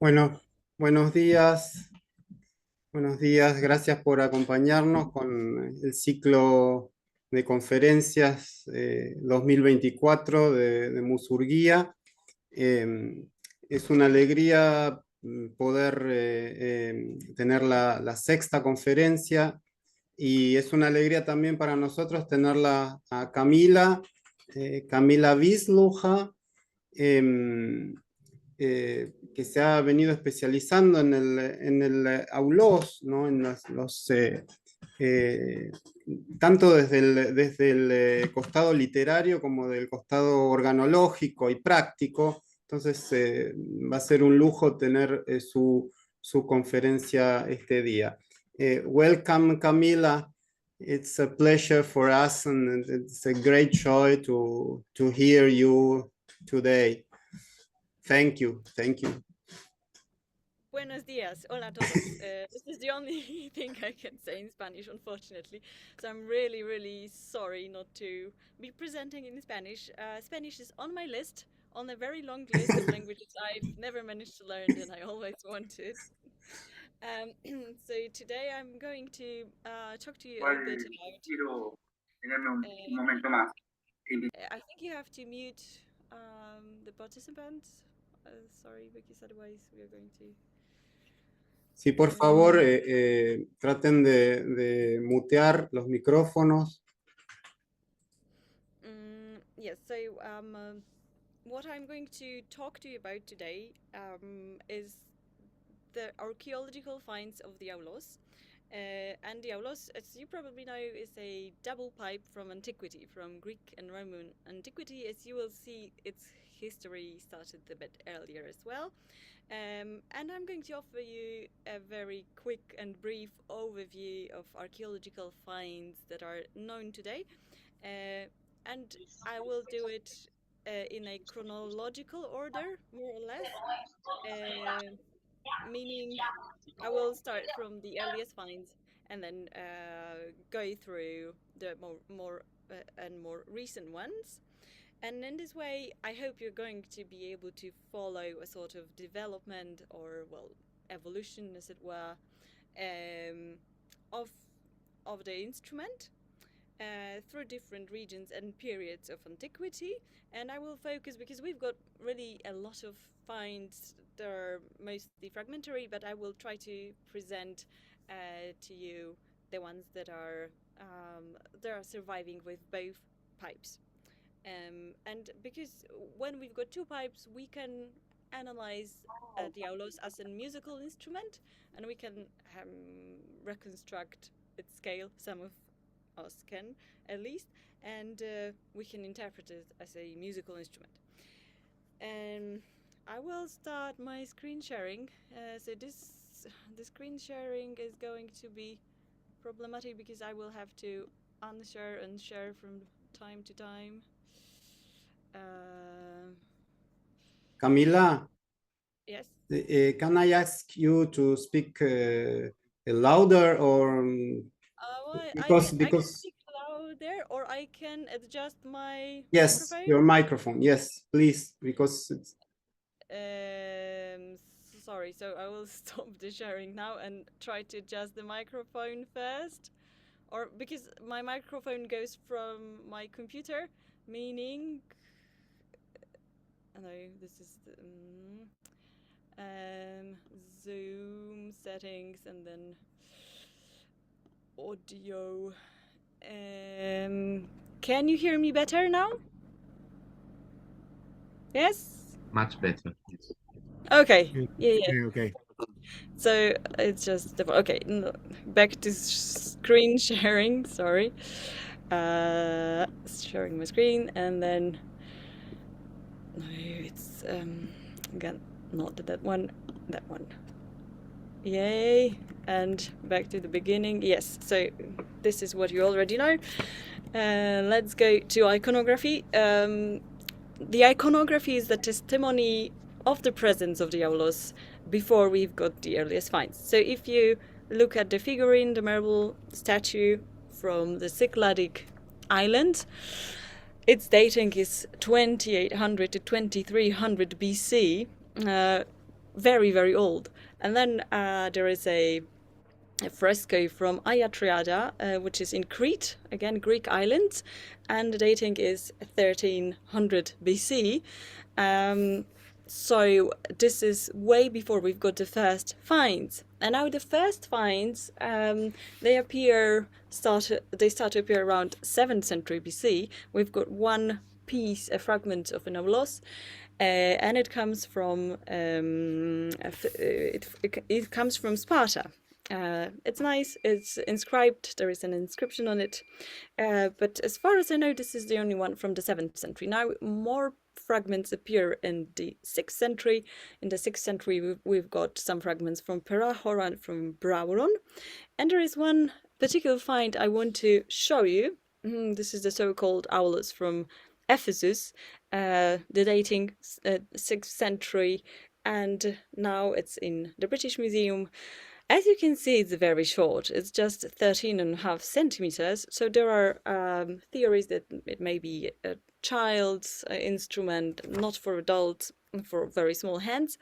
Bueno, buenos días, gracias por acompañarnos con el ciclo de conferencias 2024 de Musurgía. Es una alegría poder tener la sexta conferencia y es una alegría también para nosotros tenerla a Kamila Wysłucha, em, que se ha venido especializando en el Aulos, ¿no? En eh, tanto desde el costado literario como del costado organológico y práctico. Entonces va a ser un lujo tener su conferencia este día. Welcome, Camila. It's a pleasure for us and it's a great joy to hear you today. Thank you. Thank you. Buenos días. Hola a todos. This is the only thing I can say in Spanish, unfortunately. So I'm really, really sorry not to be presenting in Spanish. Spanish is on my list, on a very long list of languages I've never managed to learn and I always wanted. Um, so today I'm going to talk to you a bit about. Quiero tenerme un Uh, momento más. I think you have to mute the participants. Sorry, because otherwise we are going to. Sí, por favor, traten de mutear los micrófonos. Yes, so what I'm going to talk to you about today is the archaeological finds of the Aulos. And the Aulos, as you probably know, is a double pipe from antiquity, from Greek and Roman antiquity. As you will see, its history started a bit earlier as well. And I'm going to offer you a very quick and brief overview of archaeological finds that are known today. And I will do it in a chronological order, more or less, meaning I will start from the earliest finds and then go through the more recent ones. And in this way, I hope you're going to be able to follow a sort of development or, well, evolution, as it were, um, of of the instrument through different regions and periods of antiquity. And I will focus because we've got really a lot of finds that are mostly fragmentary, but I will try to present to you the ones that are surviving with both pipes. And because when we've got two pipes, we can analyze the aulos as a musical instrument, and we can reconstruct its scale. Some of us can, at least, and we can interpret it as a musical instrument. And I will start my screen sharing. So the screen sharing is going to be problematic because I will have to unshare and share from time to time. Camila, Yes. can I ask you to speak louder or Well, because I can because speak louder, or I can adjust my yes, microphone. your microphone. Yes, please, because it's Sorry, so I will stop the sharing now and try to adjust the microphone first. Or because my microphone goes from my computer, meaning. No, this is the. Zoom settings and then audio. Can you hear me better now? Yes? Much better. Okay. Yeah. Okay. So it's just okay. No, back to screen sharing. Sorry, sharing my screen, and then no, it's again not that one. That one. Yay! And back to the beginning. Yes. So this is what you already know. Let's go to iconography. The iconography is the testimony of the presence of the Aulos before we've got the earliest finds. So if you look at the figurine, the marble statue from the Cycladic island, its dating is 2800 to 2300 BC. very, very old. And then there is a fresco from Ayatriada, which is in Crete, again Greek islands, and the dating is 1300 BC. So this is way before we've got the first finds. And now the first finds, they start to appear around 7th century BC. We've got one piece, a fragment of an Aulos, and it comes from it comes from Sparta. It's nice, it's inscribed, there is an inscription on it, but as far as I know, this is the only one from the 7th century. Now, more fragments appear in the 6th century. In the 6th century, we've got some fragments from Perahora and from Brauron, and there is one particular find I want to show you. This is the so-called Aulos from Ephesus, the dating 6th century, and now it's in the British Museum. As you can see, it's very short. It's just 13.5 centimeters. So there are theories that it may be a child's instrument, not for adults, for very small hands.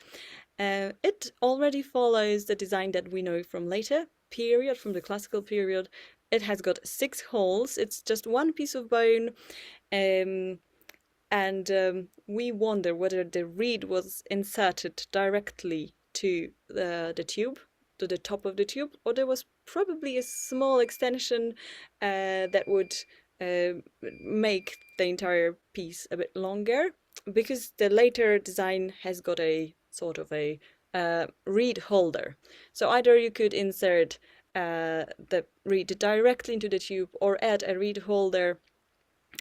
It already follows the design that we know from later period, from the classical period. It has got 6 holes. It's just one piece of bone. We wonder whether the reed was inserted directly to the tube, to the top of the tube, or there was probably a small extension that would make the entire piece a bit longer, because the later design has got a sort of a reed holder. So either you could insert the reed directly into the tube or add a reed holder,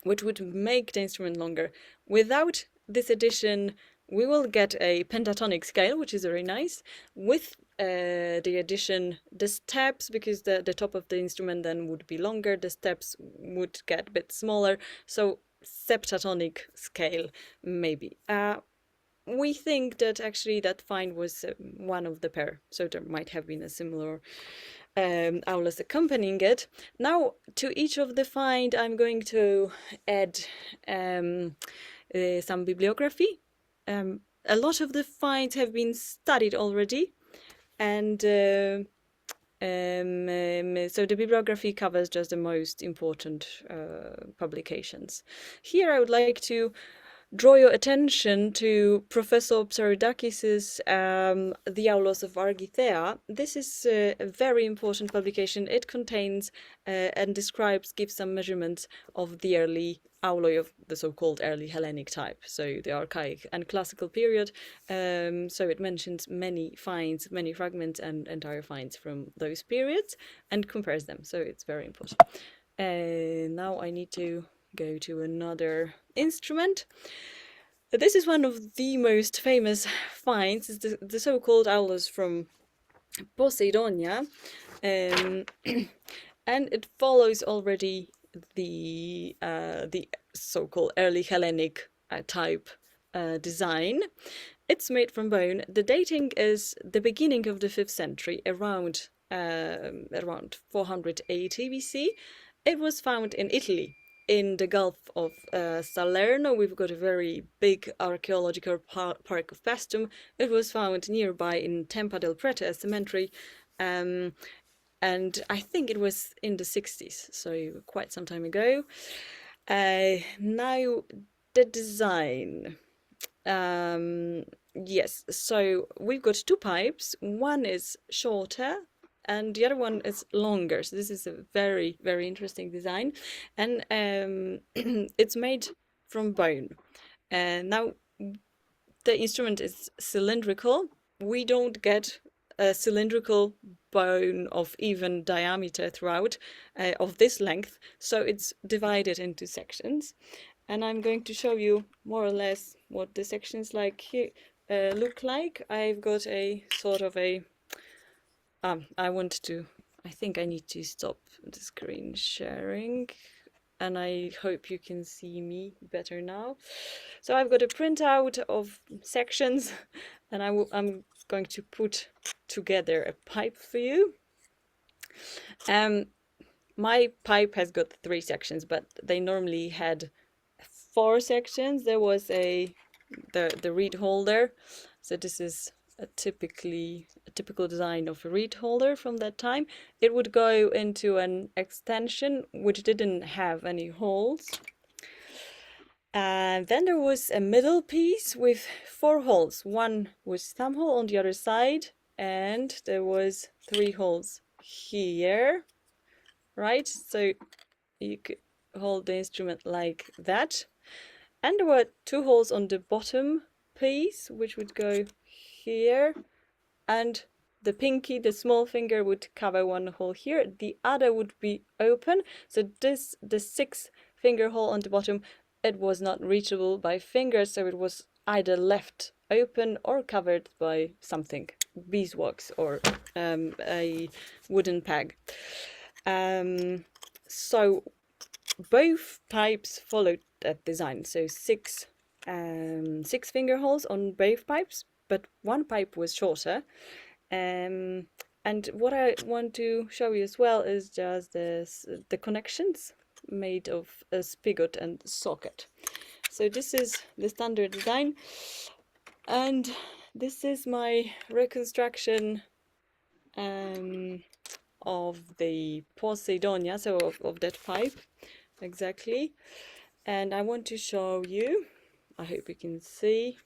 which would make the instrument longer. Without this addition, we will get a pentatonic scale, which is very nice. With the addition, the steps, because the top of the instrument then would be longer, the steps would get a bit smaller. So septatonic scale, maybe. We think that actually that find was one of the pair, so there might have been a similar Aulos accompanying it. Now, to each of the find, I'm going to add some bibliography. A lot of the finds have been studied already, and so the bibliography covers just the most important publications. Here I would like to draw your attention to Professor Psaridakis' The Aulos of Argithea. This is a very important publication. It contains and gives some measurements of the early auloi of the so-called early Hellenic type, so the archaic and classical period. So it mentions many finds, many fragments and entire finds from those periods and compares them, so it's very important. Now I need to go to another instrument. This is one of the most famous finds. It's the so-called Aulos from Poseidonia, and it follows already the so-called early Hellenic type design. It's made from bone. The dating is the beginning of the 5th century, around 480 BC. It was found in Italy, in the Gulf of Salerno. We've got a very big archaeological park of Paestum. It was found nearby in Tempa del Prete, a cemetery, and I think it was in the 60s, so quite some time ago. Now, the design. Yes, so we've got 2 pipes. One is shorter and the other one is longer. So this is a very, very interesting design. And it's made from bone. Now, the instrument is cylindrical. We don't get a cylindrical bone of even diameter throughout of this length. So it's divided into sections. And I'm going to show you more or less what the sections like here look like. I've got a sort of a I think I need to stop the screen sharing, and I hope you can see me better now. So I've got a printout of sections, and I'm going to put together a pipe for you. My pipe has got 3 sections, but they normally had 4 sections. There was the reed holder, so this is a typical design of a reed holder from that time. It would go into an extension which didn't have any holes. And then there was a middle piece with 4 holes. One was thumb hole on the other side, and there was 3 holes here, right? So you could hold the instrument like that. And there were 2 holes on the bottom piece, which would go here, and the pinky, the small finger, would cover 1 hole here. The other would be open. So the 6th finger hole on the bottom, it was not reachable by fingers, so it was either left open or covered by something, beeswax or a wooden peg. So both pipes followed that design. So 6 finger holes on both pipes, but one pipe was shorter. And what I want to show you as well is just the connections made of a spigot and socket. So this is the standard design, and this is my reconstruction of the Poseidonia, so of that pipe exactly. And I want to show you, I hope you can see,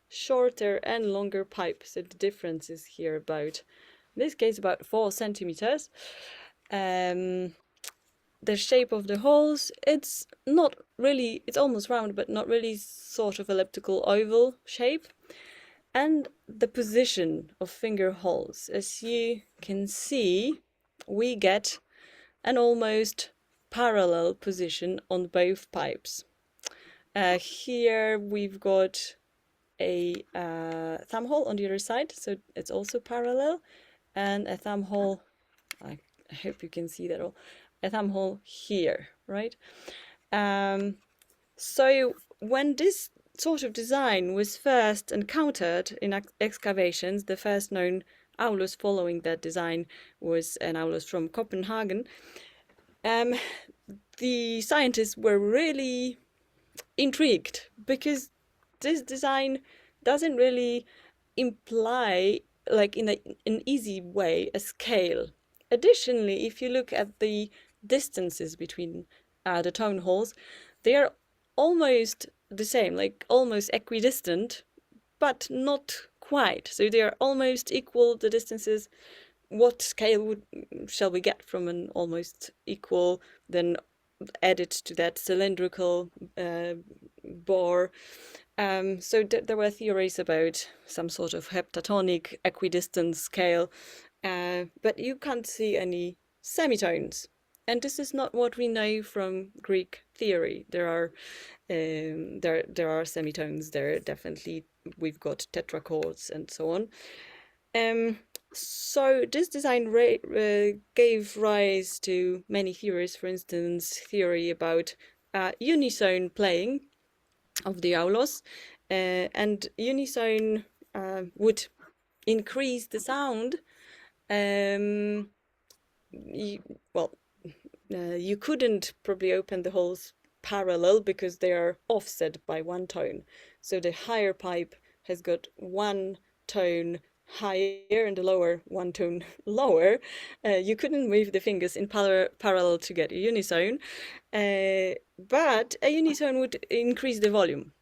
shorter and longer pipe. So the difference is here about, in this case, about 4 centimeters. The shape of the holes, it's not really, it's almost round, but not really, sort of elliptical oval shape. And the position of finger holes, as you can see, we get an almost parallel position on both pipes. Here we've got a thumb hole on the other side, so it's also parallel, and a thumb hole, I hope you can see that all, a thumb hole here, right? So when this sort of design was first encountered in excavations, the first known Aulos following that design was an Aulos from Copenhagen. The scientists were really intrigued because this design doesn't really imply, like in an easy way, a scale. Additionally, if you look at the distances between the tone holes, they are almost the same, like almost equidistant, but not quite. So they are almost equal, the distances. What scale shall we get from an almost equal, then added to that cylindrical bore? So there were theories about some sort of heptatonic equidistant scale, but you can't see any semitones. And this is not what we know from Greek theory. There are semitones there, definitely. We've got tetrachords and so on. So this design gave rise to many theories. For instance, theory about unison playing of the Aulos, and unison would increase the sound. You couldn't probably open the holes parallel because they are offset by 1 tone. So the higher pipe has got 1 tone higher and the lower 1 tone lower. You couldn't move the fingers in parallel to get a unison, but a unison would increase the volume.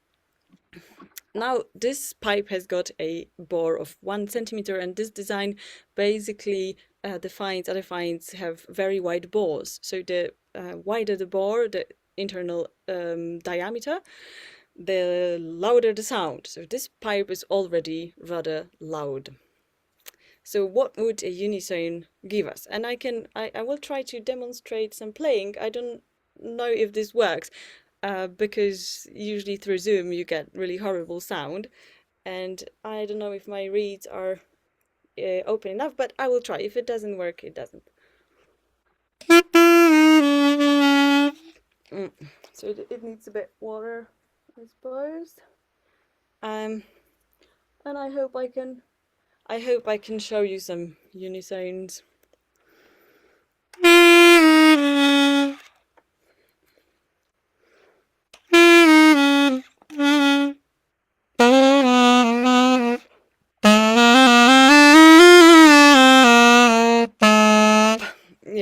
Now this pipe has got a bore of 1 centimeter, and this design basically defines, other finds have very wide bores. So the wider the bore, the internal diameter, the louder the sound. So this pipe is already rather loud. So what would a unison give us? And I will try to demonstrate some playing. I don't know if this works, because usually through Zoom you get really horrible sound, and I don't know if my reeds are open enough, but I will try. If it doesn't work, it doesn't. So it needs a bit water, I suppose. And I hope I can show you some unisons.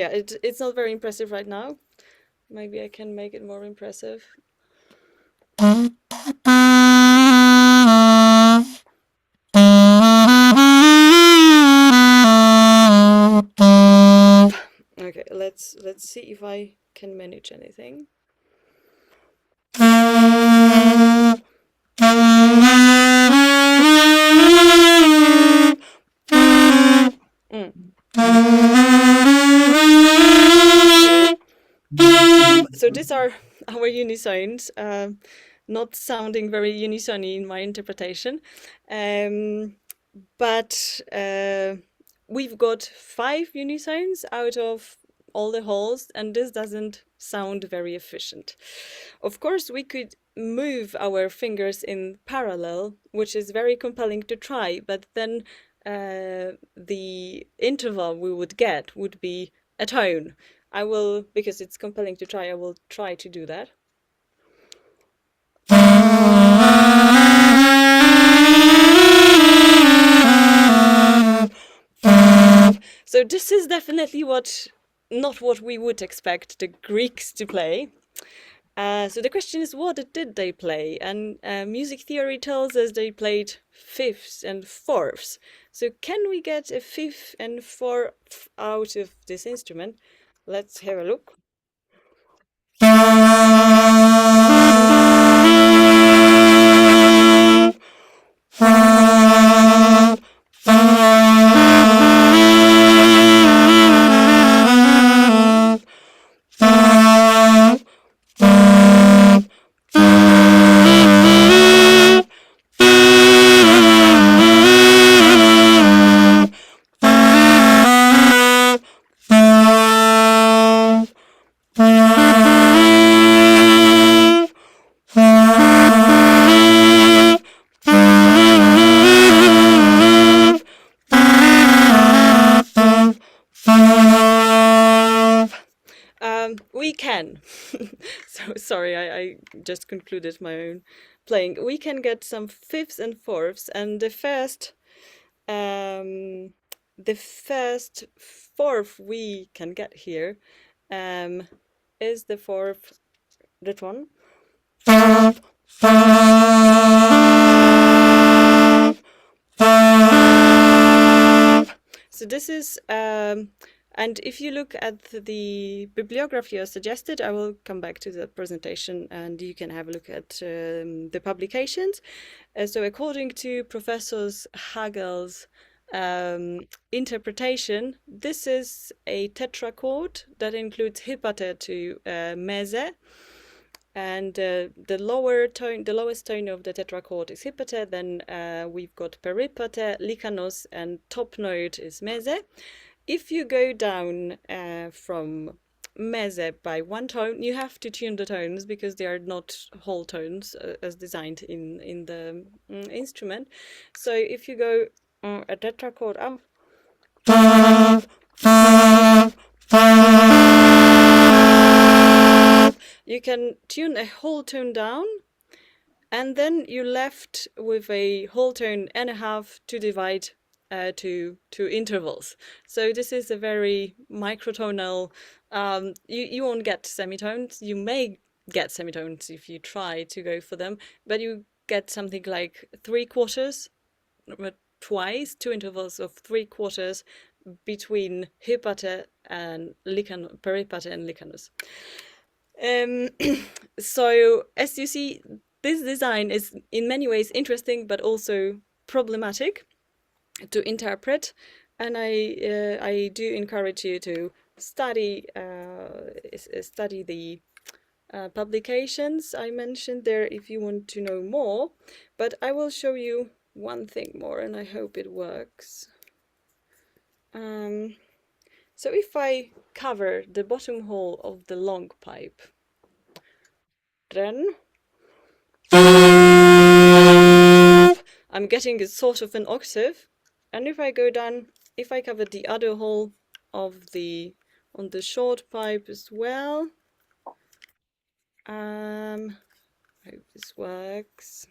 yeah, it's not very impressive right now. Maybe I can make it more impressive. Okay, let's see if I can manage anything. So these are our unisones, not sounding very unisony in my interpretation, but we've got 5 unisones out of all the holes, and this doesn't sound very efficient. Of course, we could move our fingers in parallel, which is very compelling to try, but then the interval we would get would be a tone. I will, because it's compelling to try, I will try to do that. So this is definitely not what we would expect the Greeks to play. So the question is, what did they play? And music theory tells us they played fifths and fourths. So can we get a fifth and fourth out of this instrument? Let's have a look. We can. So sorry, I just concluded my own playing. We can get some fifths and fourths, and the first fourth we can get here is the fourth, that one. So this is and if you look at the bibliography as suggested, I will come back to the presentation and you can have a look at the publications. So according to Professor Hagel's interpretation, this is a tetrachord that includes hypate to meze. And the lowest tone of the tetrachord is hypate, then we've got peripate, likanos, and top note is meze. If you go down from meze by one tone, you have to tune the tones because they are not whole tones as designed in the instrument. So if you go a tetrachord up, you can tune a whole tone down, and then you're left with a whole tone and a half to divide to intervals. So this is a very microtonal. You won't get semitones. You may get semitones if you try to go for them, but you get something like 3/4, twice, 2 intervals of 3/4 between hypate and peripate and likanos. So as you see, this design is in many ways interesting, but also problematic to interpret, and I do encourage you to study the publications I mentioned there if you want to know more. But I will show you one thing more, and I hope it works. So if I cover the bottom hole of the long pipe, then I'm getting a sort of an octave. And if I go down, if I cover the other hole of on the short pipe as well, I hope this works.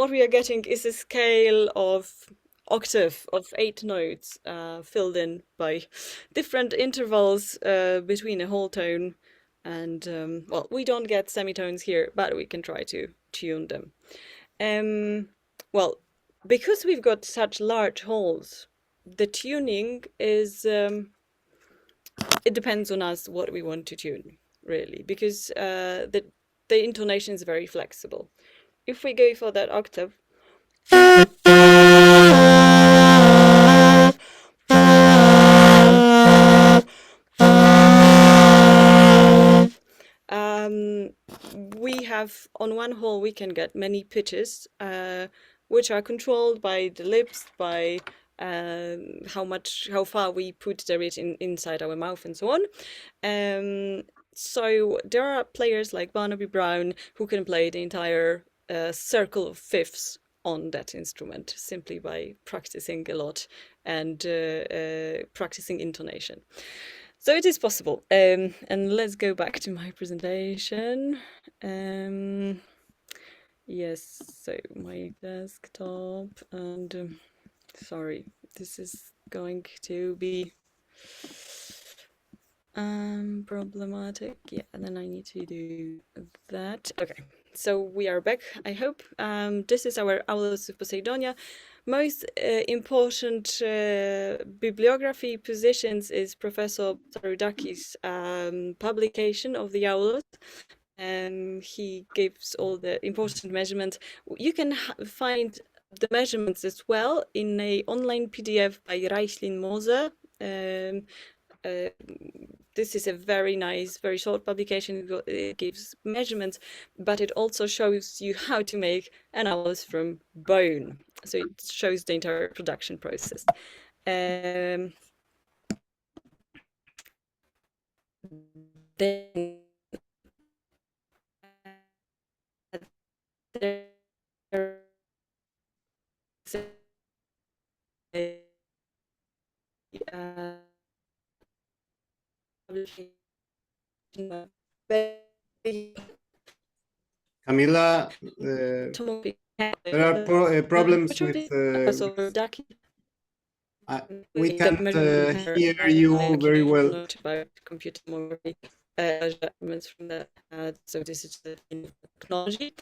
what we are getting is a scale of octave of 8 notes filled in by different intervals between a whole tone. And well, we don't get semitones here, but we can try to tune them. Well, because we've got such large holes, the tuning is it depends on us what we want to tune, really, because the intonation is very flexible. If we go for that octave, we have on one hole we can get many pitches, which are controlled by the lips, by how far we put the reed inside our mouth and so on. So there are players like Barnaby Brown who can play the entire circle of fifths on that instrument simply by practicing a lot and practicing intonation. So it is possible. And let's go back to my presentation. Yes, so my desktop, and sorry, this is going to be problematic. Yeah, and then I need to do that. Okay, so we are back, I hope. This is our Aulos of Poseidonia. Most important bibliography positions is Professor Tsaroudaki's publication of the Aulos. He gives all the important measurements. You can find the measurements as well in an online PDF by Reislin Moser. This is a very nice, very short publication. It gives measurements, but it also shows you how to make an aulos from bone. So it shows the entire production process. Then Camila, there are problems with. We can't hear you very well. Not about computer memory measurements from that. So this is the technology.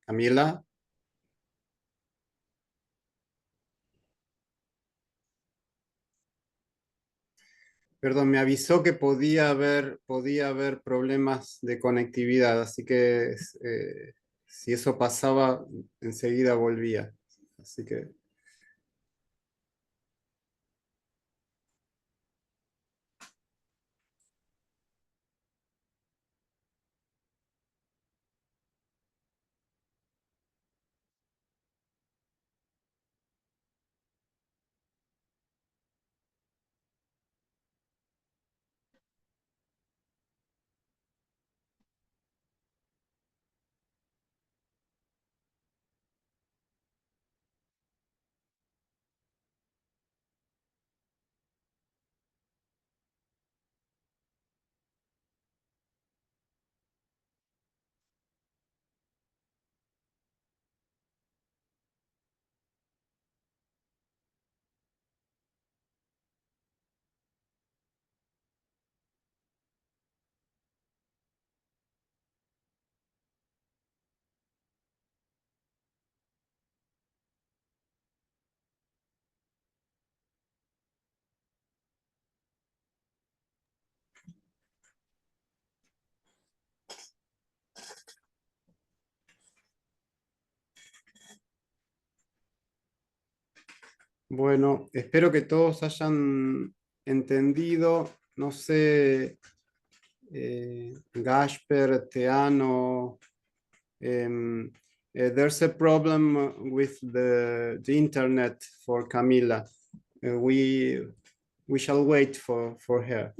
Camila. Perdón, me avisó que podía haber problemas de conectividad, así que si eso pasaba, enseguida volvía. Así que... Bueno, espero que todos hayan entendido. No sé, Gasper, Teano, there's a problem with the internet for Camila. We shall wait for her.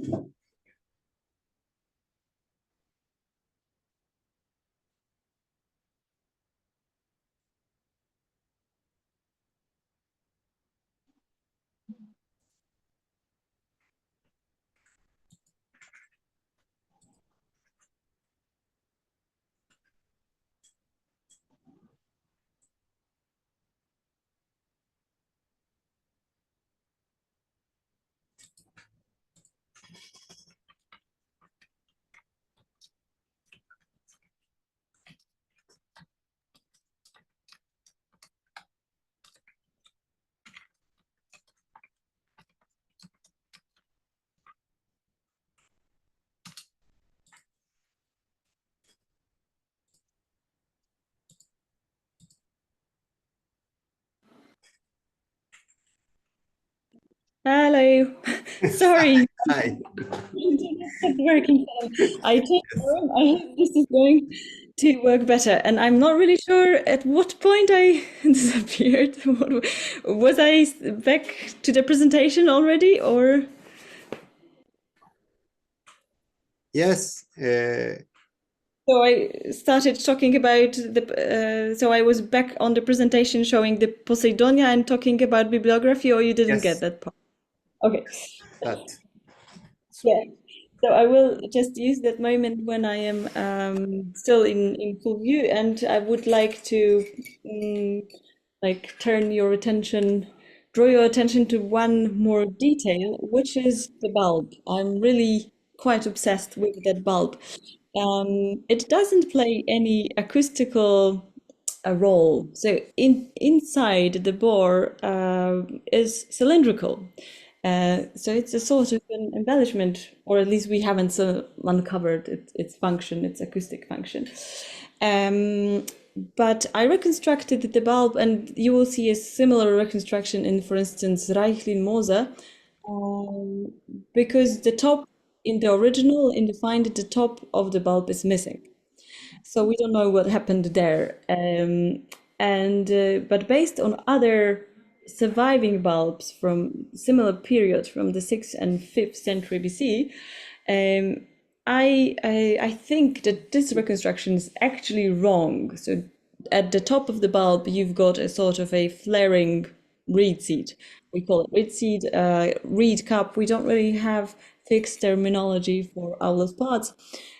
Hello. Sorry. Hi. It's not working. I changed the room. I hope this is going to work better. And I'm not really sure at what point I disappeared. Was I back to the presentation already, or? Yes. So I started talking about so I was back on the presentation showing the Poseidonia and talking about bibliography, or you didn't get Yes. that part? Okay. That. Yeah. So I will just use that moment when I am still in full view, and I would like to like draw your attention to one more detail, which is the bulb. I'm really quite obsessed with that bulb. It doesn't play any acoustical role. So inside the bore is cylindrical. So it's a sort of an embellishment, or at least we haven't uncovered its function, its acoustic function. But I reconstructed the bulb, and you will see a similar reconstruction in, for instance, Reichlin Moser, because the top in the original, in the find, the top of the bulb is missing. So we don't know what happened there. But based on other surviving bulbs from similar periods from the 6th and 5th century BC, I think that this reconstruction is actually wrong. So at the top of the bulb, you've got a sort of a flaring reed seed. We call it reed seed, reed cup. We don't really have fixed terminology for Aulos pods.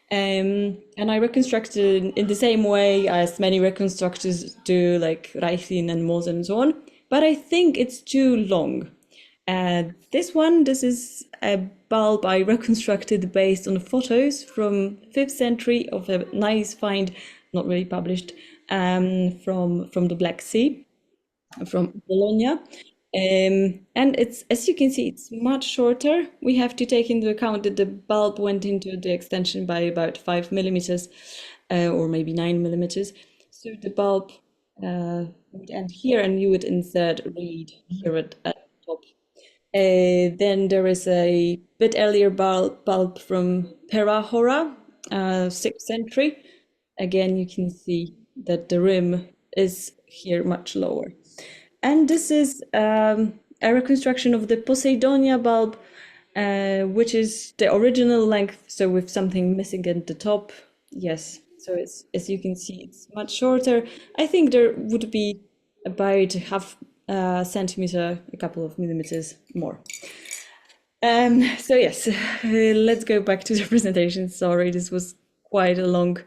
And I reconstructed in the same way as many reconstructors do, like Reichlin and Moser and so on. But I think it's too long. This is a bulb I reconstructed based on photos from 5th century of a nice find, not really published, from the Black Sea, from Bologna. And it's, as you can see, it's much shorter. We have to take into account that the bulb went into the extension by about 5 millimeters, or maybe 9 millimeters. So the bulb would end here, and you would insert reed here at the top. Then there is a bit earlier bulb from Perahora, 6th century. Again, you can see that the rim is here much lower. And this is a reconstruction of the Poseidonia bulb, which is the original length, so with something missing at the top. Yes, so it's, as you can see, it's much shorter. I think there would be about half centimeter, a couple of millimeters more. So yes, let's go back to the presentation. Sorry, this was quite a long.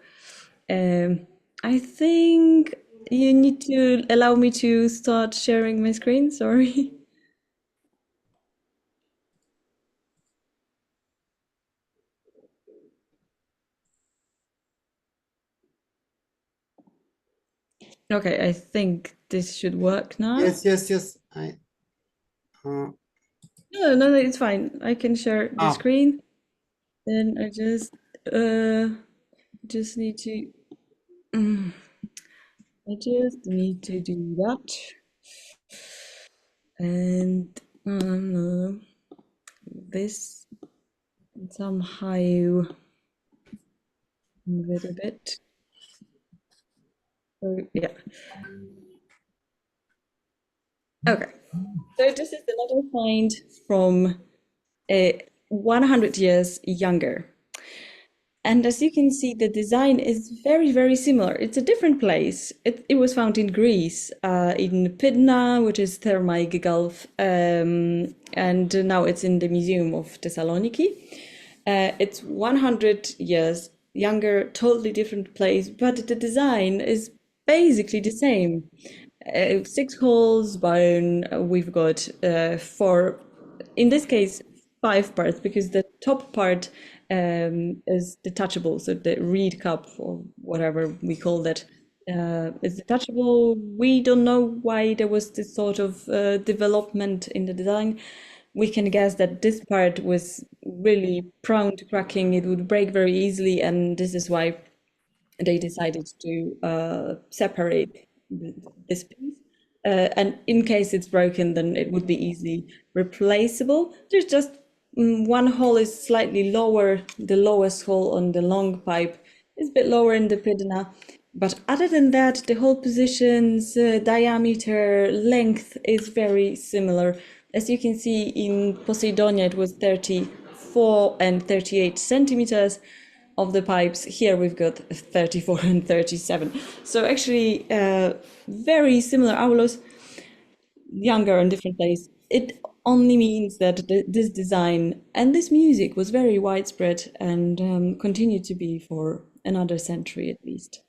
I think you need to allow me to start sharing my screen. Sorry. Okay, I think this should work now. Yes. No, it's fine. I can share the screen. Then I just need to. I just need to do that. And this somehow move it a bit. So yeah. Okay. So this is another find from 100 years younger. And as you can see, the design is very, very similar. It's a different place. It was found in Greece, in Pydna, which is Thermae Gulf, and now it's in the Museum of Thessaloniki. It's 100 years younger, totally different place, but the design is basically the same. 6 holes, bone. We've got 4, in this case, 5 parts, because the top part is detachable. So the reed cup, or whatever we call that, is detachable. We don't know why there was this sort of development in the design. We can guess that this part was really prone to cracking. It would break very easily, and this is why they decided to separate this piece. and in case it's broken, then it would be easily replaceable. There's just one hole is slightly lower. The lowest hole on the long pipe is a bit lower in the Pydna. But other than that, the hole positions, diameter, length is very similar. As you can see in Poseidonia, it was 34 and 38 centimeters of the pipes. Here we've got 34 and 37. So actually very similar Aulos, younger in different place. It only means that this design and this music was very widespread and continued to be for another century at least.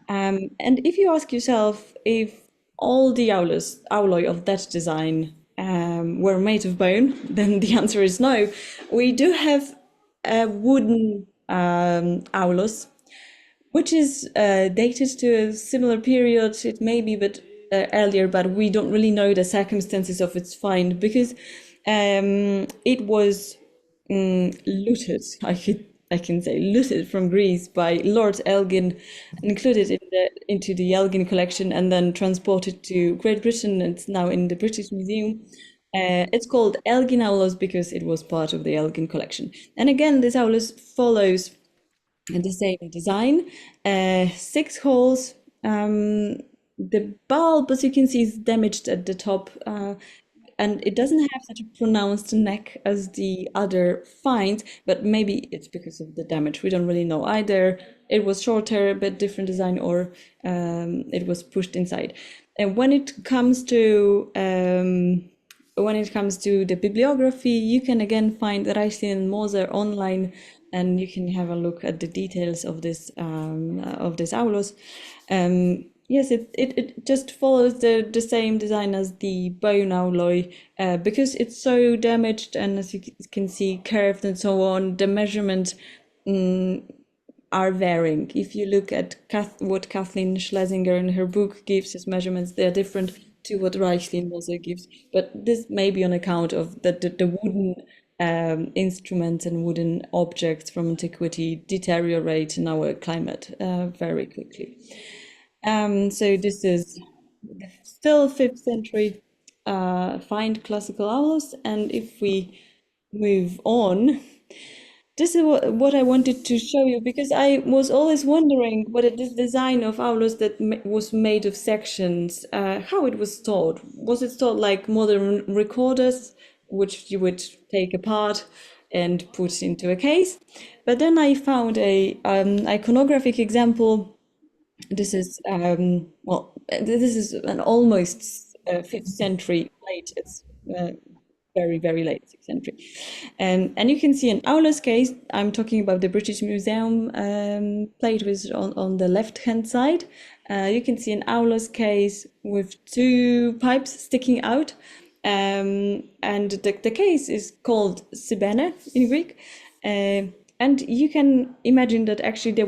And if you ask yourself if all the auloi of that design were made of bone, then the answer is no. We do have a wooden aulos, which is dated to a similar period. It may be a bit earlier, but we don't really know the circumstances of its find because it was looted. I can say looted from Greece by Lord Elgin, included into the Elgin collection, and then transported to Great Britain. It's now in the British Museum. It's called Elgin Aulos because it was part of the Elgin collection. And again, this Aulos follows the same design, 6 holes. The bulb, as you can see, is damaged at the top, and it doesn't have such a pronounced neck as the other finds, but maybe it's because of the damage. We don't really know either. It was shorter, but different design, or it was pushed inside. And when it comes to the bibliography, you can again find Reichling and Moser online, and you can have a look at the details of this Aulos. Yes, it just follows the same design as the bone auloi, because it's so damaged and, as you can see, curved and so on. The measurements are varying. If you look at what Kathleen Schlesinger in her book gives as measurements, they're different to what Reichling also gives. But this may be on account of the wooden instruments and wooden objects from antiquity deteriorate in our climate very quickly. So this is still 5th century find classical Aulos, and if we move on, this is what I wanted to show you, because I was always wondering whether this design of Aulos that was made of sections, how it was stored. Was it stored like modern recorders, which you would take apart and put into a case? But then I found a iconographic example. This is this is an almost 5th century late. It's very, very late 6th century, and you can see an Aulos case. I'm talking about the British Museum plate, which is on the left-hand side. You can see an Aulos case with 2 pipes sticking out, and the case is called Sibene in Greek, and you can imagine that actually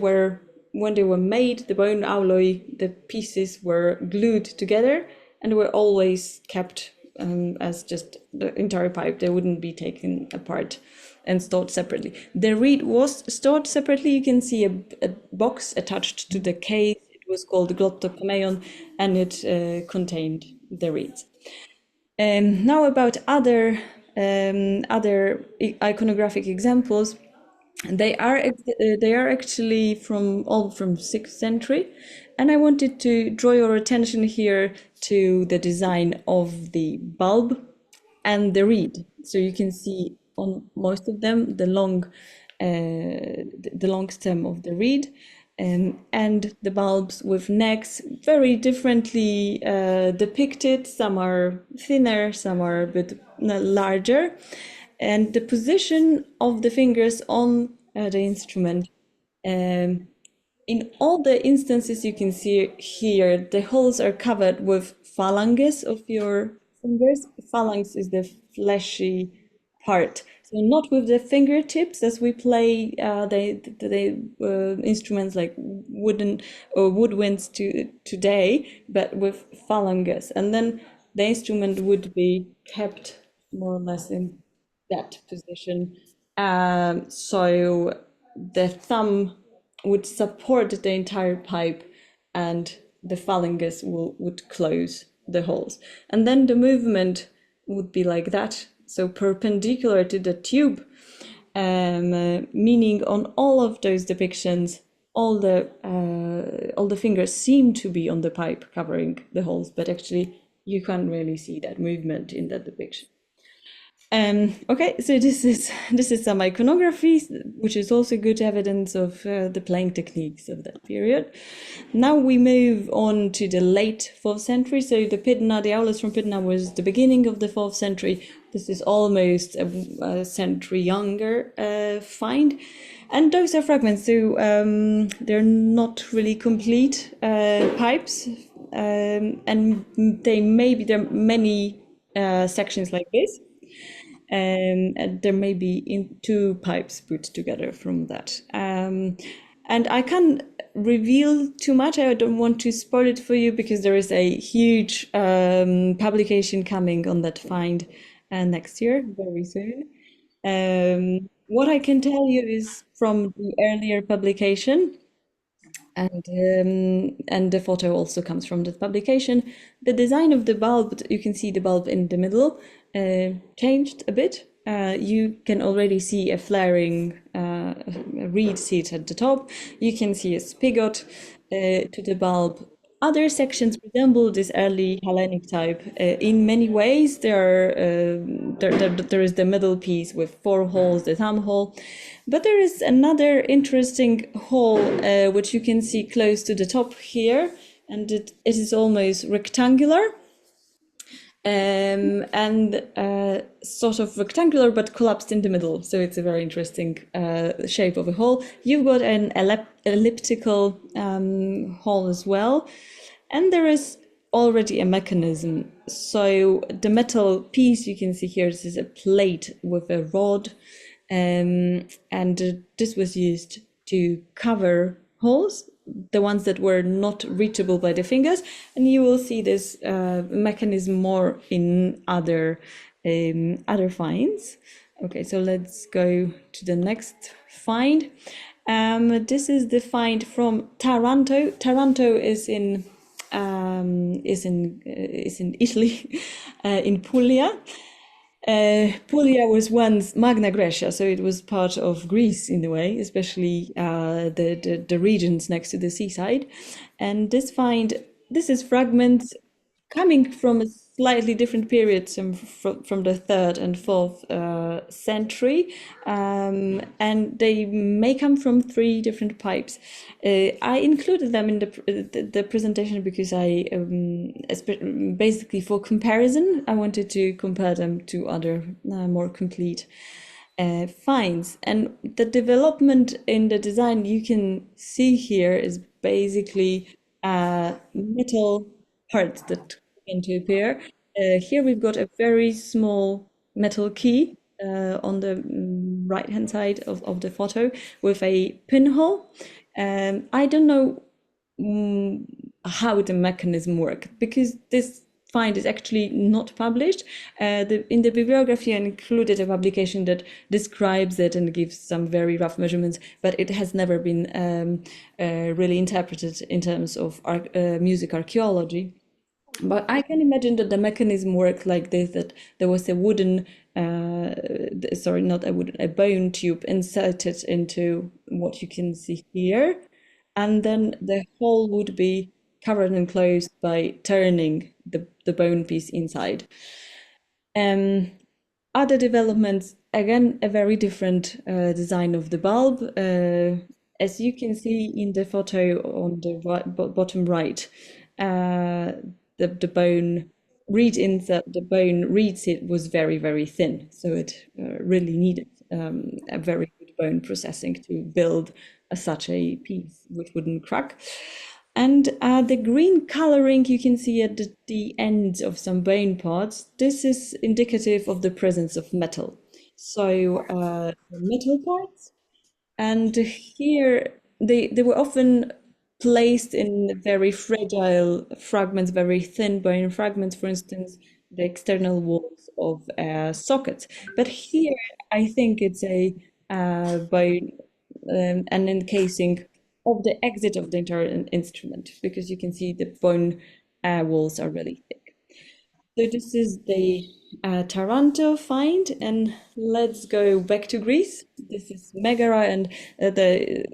when they were made, the bone auloi, the pieces were glued together and were always kept as just the entire pipe. They wouldn't be taken apart and stored separately. The reed was stored separately. You can see a box attached to the case. It was called glottopomeon, and it contained the reeds. Now about other iconographic examples. They are actually all from 6th century, and I wanted to draw your attention here to the design of the bulb and the reed. So you can see on most of them the long stem of the reed, and the bulbs with necks very differently depicted. Some are thinner, some are a bit larger. And the position of the fingers on the instrument. In all the instances you can see here, the holes are covered with phalanges of your fingers. Phalanx is the fleshy part. So not with the fingertips as we play the instruments like wooden or woodwinds today, but with phalanges. And then the instrument would be kept more or less in that position, so the thumb would support the entire pipe and the phalanges would close the holes. And then the movement would be like that, so perpendicular to the tube, meaning on all of those depictions, all the fingers seem to be on the pipe covering the holes, but actually you can't really see that movement in that depiction. Okay, so this is some iconography, which is also good evidence of the playing techniques of that period. Now we move on to the late 4th century. So the Aulos from Pydna was the beginning of the 4th century. This is almost a century younger find. And those are fragments, so they're not really complete pipes. And there are many sections like this. And there may be in 2 pipes put together from that. And I can't reveal too much. I don't want to spoil it for you because there is a huge publication coming on that find next year, very soon. What I can tell you is from the earlier publication, and the photo also comes from that publication. The design of the bulb, you can see the bulb in the middle, changed a bit. You can already see a flaring reed seat at the top. You can see a spigot to the bulb. Other sections resemble this early Hellenic type in many ways. There is the middle piece with 4 holes, the thumb hole. But there is another interesting hole which you can see close to the top here, and it is almost rectangular. And sort of rectangular but collapsed in the middle, so it's a very interesting shape of a hole. You've got an elliptical hole as well, and there is already a mechanism. So the metal piece you can see here, this is a plate with a rod, and this was used to cover holes, the ones that were not reachable by the fingers, and you will see this mechanism more in other finds. Okay, so let's go to the next find. This is the find from Taranto. Taranto is in Italy, in Puglia. Puglia was once Magna Graecia, so it was part of Greece in a way, especially the regions next to the seaside. And this is fragments coming from a slightly different period, from the 3rd and 4th century, and they may come from 3 different pipes. I included them in the presentation because I basically for comparison, I wanted to compare them to other more complete finds. And the development in the design you can see here is basically metal parts that begin to appear. Here we've got a very small metal key on the right hand side of the photo with a pinhole. I don't know how the mechanism works because this find is actually not published. In the bibliography I included a publication that describes it and gives some very rough measurements, but it has never been really interpreted in terms of music archaeology. But I can imagine that the mechanism worked like this, that there was a wooden, a bone tube inserted into what you can see here. And then the hole would be covered and closed by turning the bone piece inside. Other developments, again, a very different design of the bulb. As you can see in the photo on the bottom right, the bone reed insert, the bone reed seat was very, very thin. So it really needed a very good bone processing to build such a piece which wouldn't crack. And the green coloring you can see at the ends of some bone parts, this is indicative of the presence of metal. So metal parts, and here they were often placed in very fragile fragments, very thin bone fragments, for instance, the external walls of sockets. But here, I think it's a bone, an encasing of the exit of the entire instrument, because you can see the bone walls are really thick. So this is the Taranto find, and let's go back to Greece. This is Megara, and the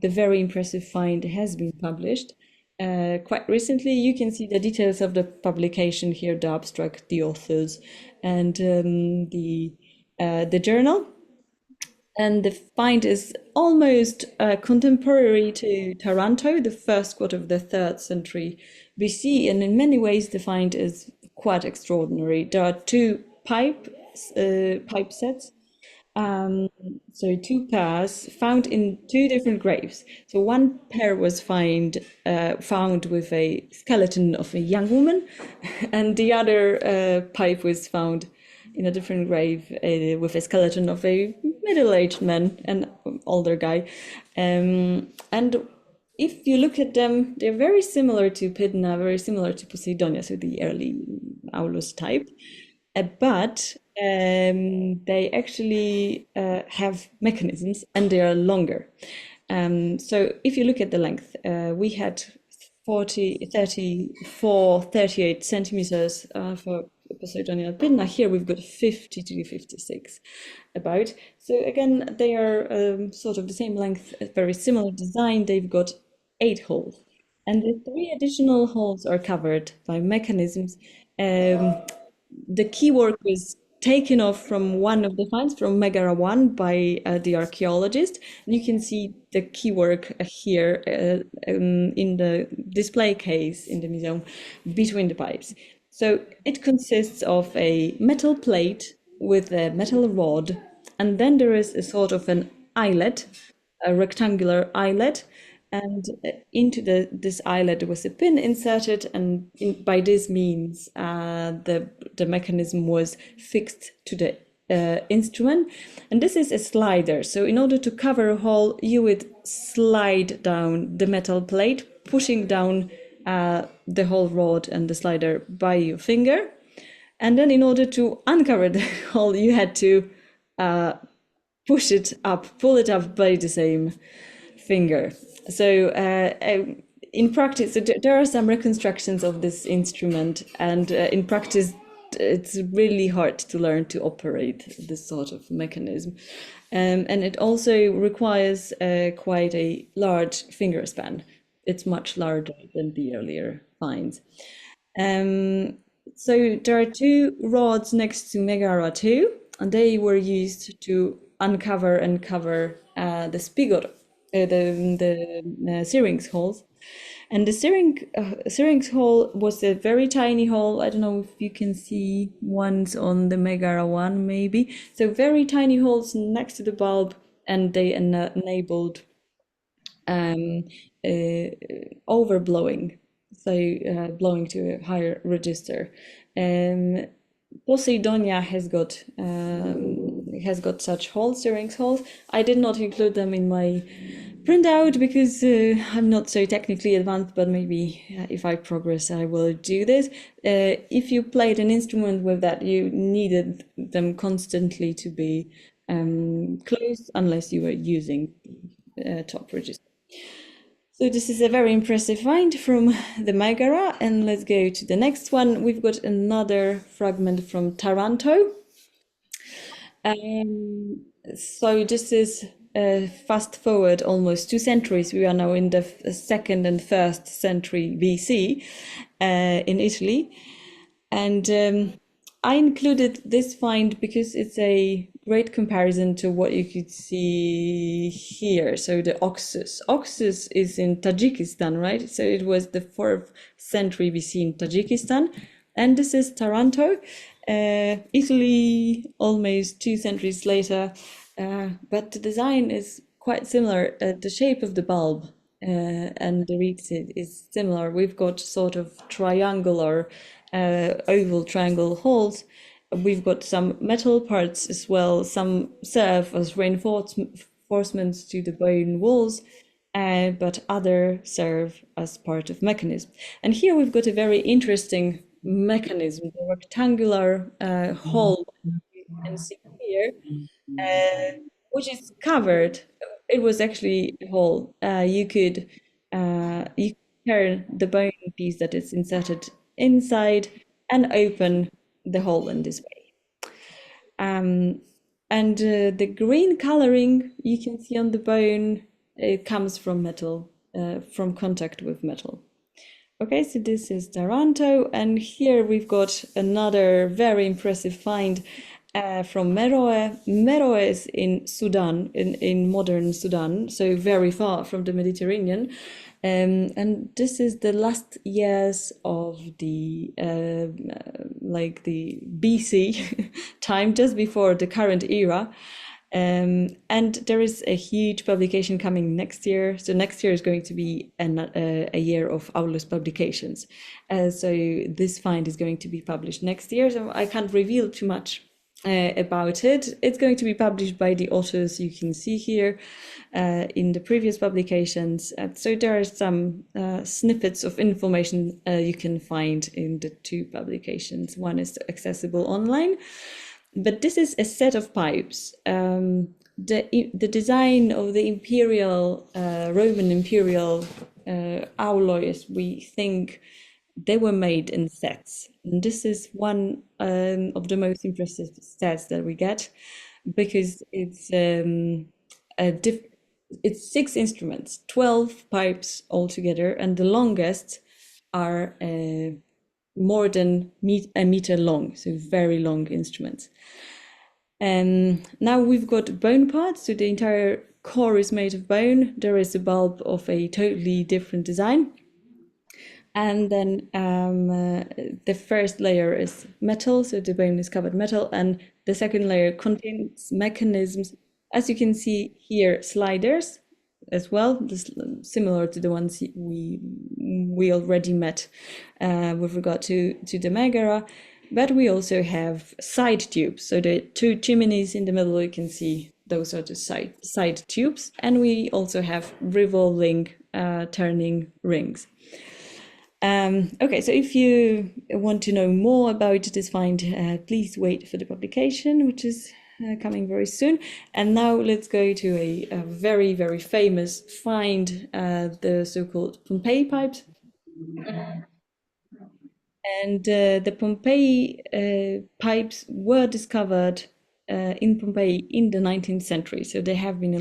very impressive find has been published quite recently. You can see the details of the publication here, the abstract, the authors, and the journal. And the find is almost contemporary to Taranto, the first quarter of the 3rd century BC. And in many ways, the find is quite extraordinary. There are two pipe sets. So two pairs found in two different graves. So one pair was found with a skeleton of a young woman, and the other pipe was found in a different grave with a skeleton of a middle-aged man, an older guy. And if you look at them, they're very similar to Pydna, very similar to Poseidonia, so the early Aulos type. But they actually have mechanisms, and they are longer. So if you look at the length, we had 34, 38 centimeters for Poseidonia and Pydna. Here we've got 50 to 56 about. So again, they are sort of the same length, very similar design. They've got 8 holes. And the 3 additional holes are covered by mechanisms. The key work was taken off from one of the finds, from Megara 1, by the archaeologist. And you can see the key work here in the display case in the museum between the pipes. So it consists of a metal plate with a metal rod, and then there is a sort of an eyelet, a rectangular eyelet, and into this eyelet was a pin inserted, and by this means the mechanism was fixed to the instrument. And this is a slider, so in order to cover a hole, you would slide down the metal plate, pushing down the whole rod and the slider by your finger. And then in order to uncover the hole, you had to pull it up by the same finger. So in practice, there are some reconstructions of this instrument, and in practice, it's really hard to learn to operate this sort of mechanism. And it also requires quite a large finger span. It's much larger than the earlier finds. So there are 2 rods next to Megara 2, and they were used to uncover and cover the spigot, the syrinx holes. And the syrinx hole was a very tiny hole. I don't know if you can see ones on the Megara 1 maybe. So very tiny holes next to the bulb, and they enabled overblowing, so blowing to a higher register. Poseidonia has got such holes, syrinx holes. I did not include them in my printout because I'm not so technically advanced, but maybe if I progress, I will do this. If you played an instrument with that, you needed them constantly to be closed unless you were using top register. So this is a very impressive find from the Megara, and let's go to the next one. We've got another fragment from Taranto. So this is fast forward almost 2 centuries. We are now in the 2nd and 1st century BC in Italy. And I included this find because it's a great comparison to what you could see here. So the Oxus. Oxus is in Tajikistan, right? So it was the 4th century BC in Tajikistan. And this is Taranto, Italy, almost 2 centuries later. But the design is quite similar. The shape of the bulb and the reeds is similar. We've got sort of triangular, oval triangle holes. We've got some metal parts as well. Some serve as reinforcements to the bone walls, but other serve as part of mechanism. And here we've got a very interesting mechanism, the rectangular hole you can see here, which is covered. It was actually a hole. You could turn the bone piece that is inserted inside, and open the hole in this way. And the green coloring you can see on the bone, it comes from metal, from contact with metal. Okay, so this is Taranto, and here we've got another very impressive find from Meroe. Meroe is in Sudan, in modern Sudan, so very far from the Mediterranean. And this is the last years of the like the BC time, just before the current era. And there is a huge publication coming next year. So next year is going to be a year of Aulos publications. So this find is going to be published next year. So I can't reveal too much about it. It's going to be published by the authors you can see here in the previous publications. So there are some snippets of information you can find in the two publications. One is accessible online. But this is a set of pipes. The design of the imperial Roman imperial aulos, we think they were made in sets. And this is one of the most impressive sets that we get, because it's 6 instruments, 12 pipes altogether, and the longest are more than a meter long, so very long instruments. And now we've got bone parts, so the entire core is made of bone. There is a bulb of a totally different design. And then the first layer is metal, so the bone is covered metal, and the second layer contains mechanisms. As you can see here, sliders as well, similar to the ones we already met with regard to the Megara, but we also have side tubes. So the 2 chimneys in the middle, you can see those are the side tubes, and we also have revolving turning rings. Okay, so if you want to know more about this find, please wait for the publication, which is coming very soon. And now let's go to a very, very famous find, the so-called Pompeii pipes. And the Pompeii pipes were discovered in Pompeii in the 19th century, so they have been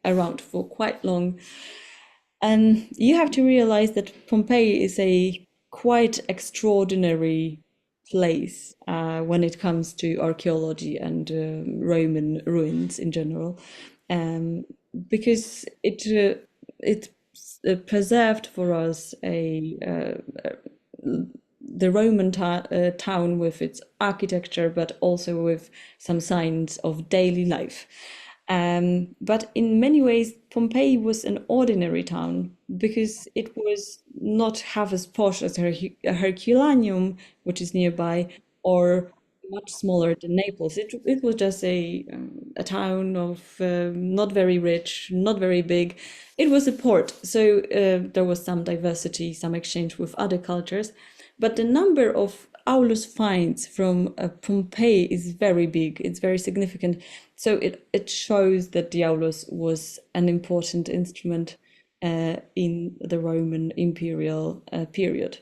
around for quite long. And you have to realize that Pompeii is a quite extraordinary place when it comes to archaeology and Roman ruins in general, because it preserved for us the Roman town with its architecture, but also with some signs of daily life. But in many ways, Pompeii was an ordinary town, because it was not half as posh as Herculaneum, which is nearby, or much smaller than Naples. It was just a town of not very rich, not very big. It was a port, so there was some diversity, some exchange with other cultures. But the number of Aulos finds from Pompeii is very big. It's very significant. So it shows that the Aulos was an important instrument in the Roman imperial period.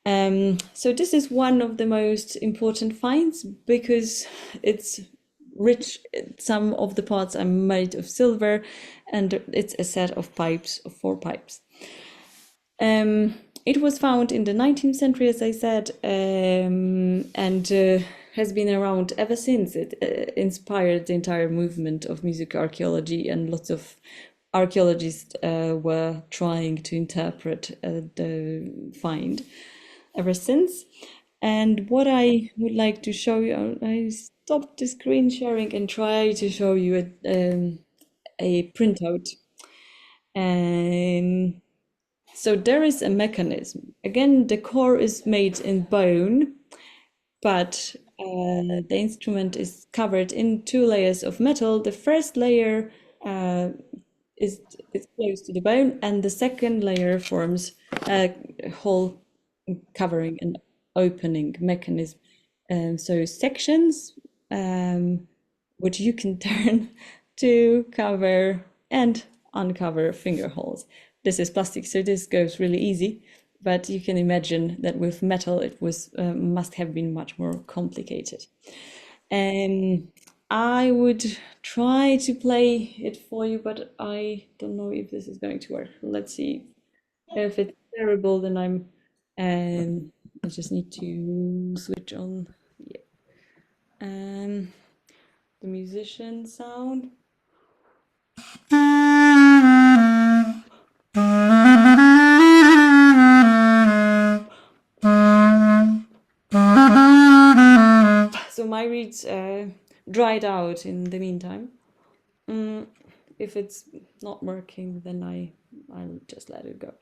So this is one of the most important finds, because it's rich. Some of the parts are made of silver, and it's a set of pipes, of 4 pipes. It was found in the 19th century, as I said, and has been around ever since. It inspired the entire movement of music archaeology, and lots of archaeologists were trying to interpret the find ever since. And what I would like to show you, I stopped the screen sharing and try to show you a printout. And so there is a mechanism. Again, the core is made in bone, but the instrument is covered in 2 layers of metal. The first layer is close to the bone, and the second layer forms a whole covering and opening mechanism. So sections which you can turn to cover and uncover finger holes. This is plastic, so this goes really easy. but you can imagine that with metal it was must have been much more complicated. I would try to play it for you, but I don't know if this is going to work. Let's see. If it's terrible, then I just need to switch on the musician sound. So my reeds dried out in the meantime. If it's not working, then I'll just let it go.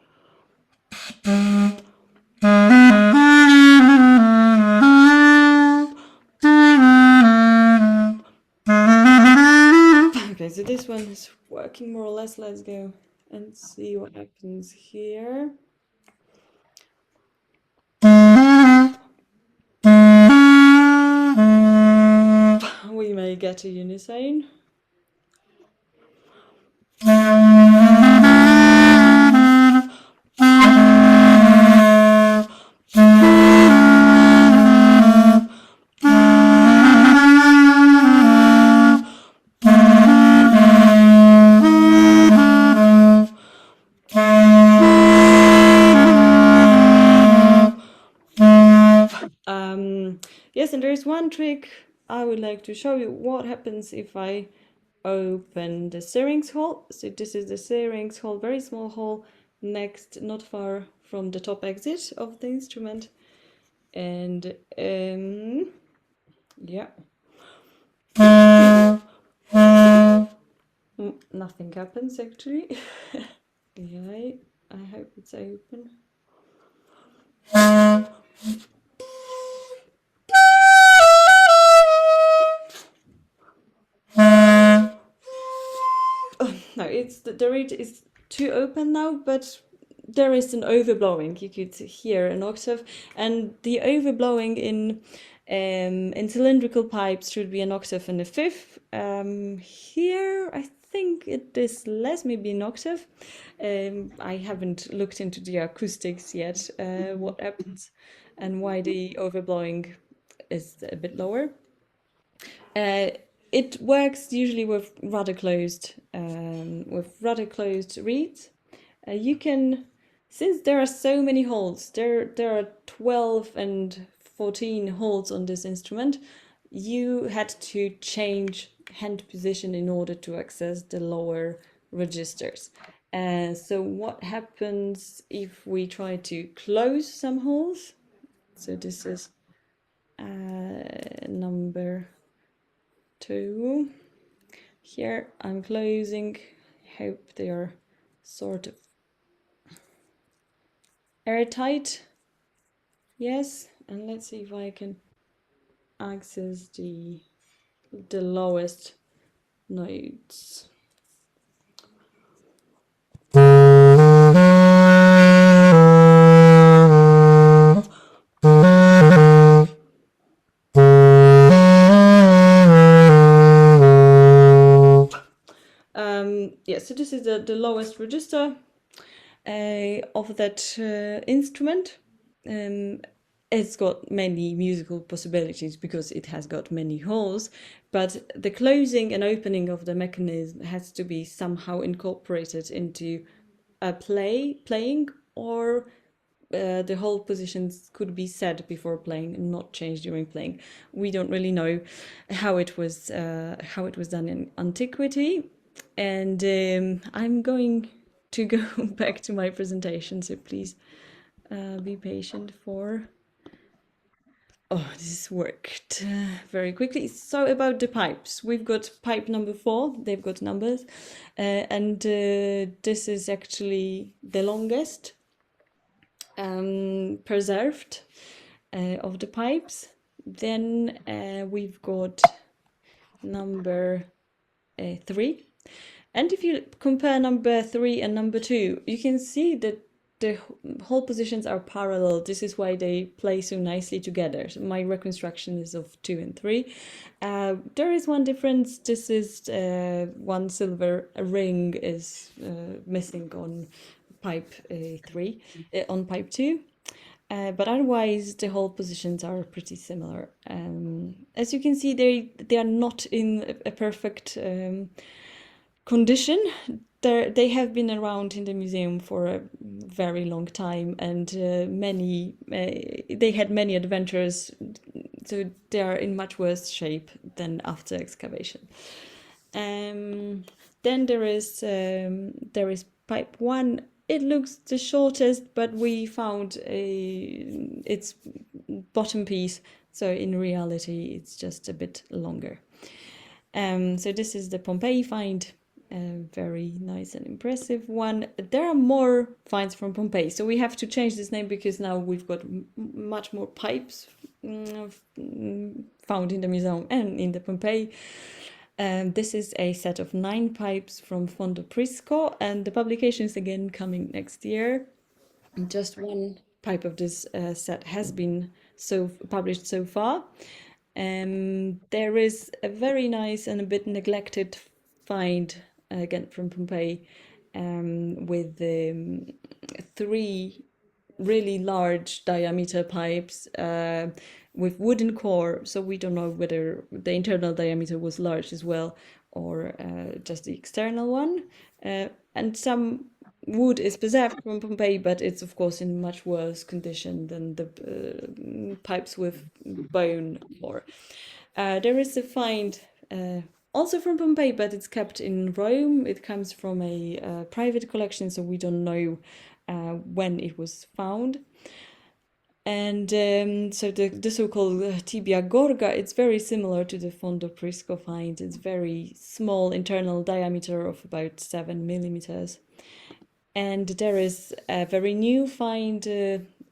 Okay, so this one is working more or less. Let's go and see what happens here. We may get a unison. Yes, and there's one trick I would like to show you. What happens if I open the syrinx hole? So this is the syrinx hole, very small hole, next, not far from the top exit of the instrument. And yeah. Nothing happens actually. Yeah, I hope it's open. No, it's the reed is too open now, but there is an overblowing. You could hear an octave, and the overblowing in cylindrical pipes should be an octave and a fifth. Here, I think it is less, maybe an octave. I haven't looked into the acoustics yet. What happens and why the overblowing is a bit lower. It works usually with rather closed reeds. You can, since there are so many holes, there are 12 and 14 holes on this instrument. You had to change hand position in order to access the lower registers. So what happens if we try to close some holes? So this is number 2. Here I'm closing. Hope they are sort of airtight. Yes, and let's see if I can access the lowest notes. Yeah, so this is the lowest register of that instrument. It's got many musical possibilities because it has got many holes, but the closing and opening of the mechanism has to be somehow incorporated into a playing, or the whole positions could be set before playing and not changed during playing. We don't really know how it was done in antiquity, and I'm going to go back to my presentation, so please be patient for... Oh, this worked very quickly. So about the pipes, we've got pipe number 4, they've got numbers, and this is actually the longest preserved of the pipes. Then we've got number 3, and if you compare number 3 and number 2, you can see that the whole positions are parallel. This is why they play so nicely together. So my reconstruction is of 2 and 3. There is one difference. This is one silver ring is missing on pipe 3 on pipe 2. But otherwise, the hole positions are pretty similar. As you can see, they are not in a perfect condition. They have been around in the museum for a very long time, and they had many adventures, so they are in much worse shape than after excavation. Then there is pipe 1. It looks the shortest, but we found its bottom piece, so in reality it's just a bit longer. So this is the Pompeii find, very nice and impressive one. There are more finds from Pompeii, so we have to change this name because now we've got much more pipes found in the museum and in the Pompeii. This is a set of 9 pipes from Fondo Prisco, and the publication is again coming next year. Just one pipe of this set has been published so far. There is a very nice and a bit neglected find again from Pompeii, with 3 really large diameter pipes with wooden core, so we don't know whether the internal diameter was large as well or just the external one. And some wood is preserved from Pompeii, but it's of course in much worse condition than the pipes with bone core. There is a find also from Pompeii, but it's kept in Rome. It comes from a private collection, so we don't know when it was found. And so the so-called tibia gorga, it's very similar to the Fondo Prisco find. It's very small internal diameter of about 7 millimeters. And there is a very new find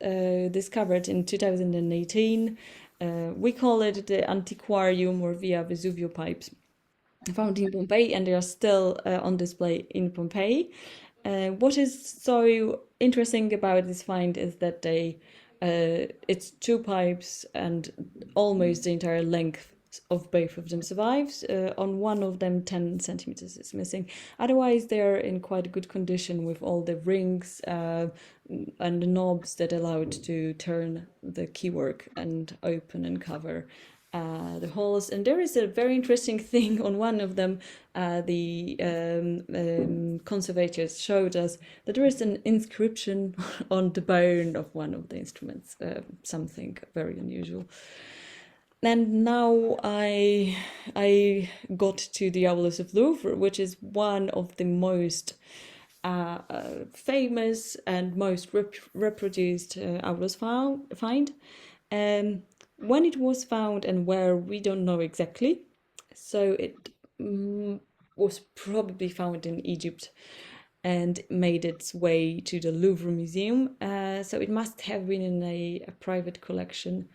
discovered in 2018. We call it the Antiquarium or Via Vesuvio pipes, found in Pompeii, and they are still on display in Pompeii. What is so interesting about this find is that it's 2 pipes and almost the entire length of both of them survives. On one of them 10 centimeters is missing. Otherwise they're in quite good condition with all the rings and the knobs that allowed to turn the keywork and open and cover the holes. And there is a very interesting thing on one of them. The conservators showed us that there is an inscription on the bone of one of the instruments, something very unusual. And now I got to the Aulos of Louvre, which is one of the most famous and most reproduced Aulos find. When it was found and where, we don't know exactly. So it was probably found in Egypt and made its way to the Louvre Museum. So it must have been in a private collection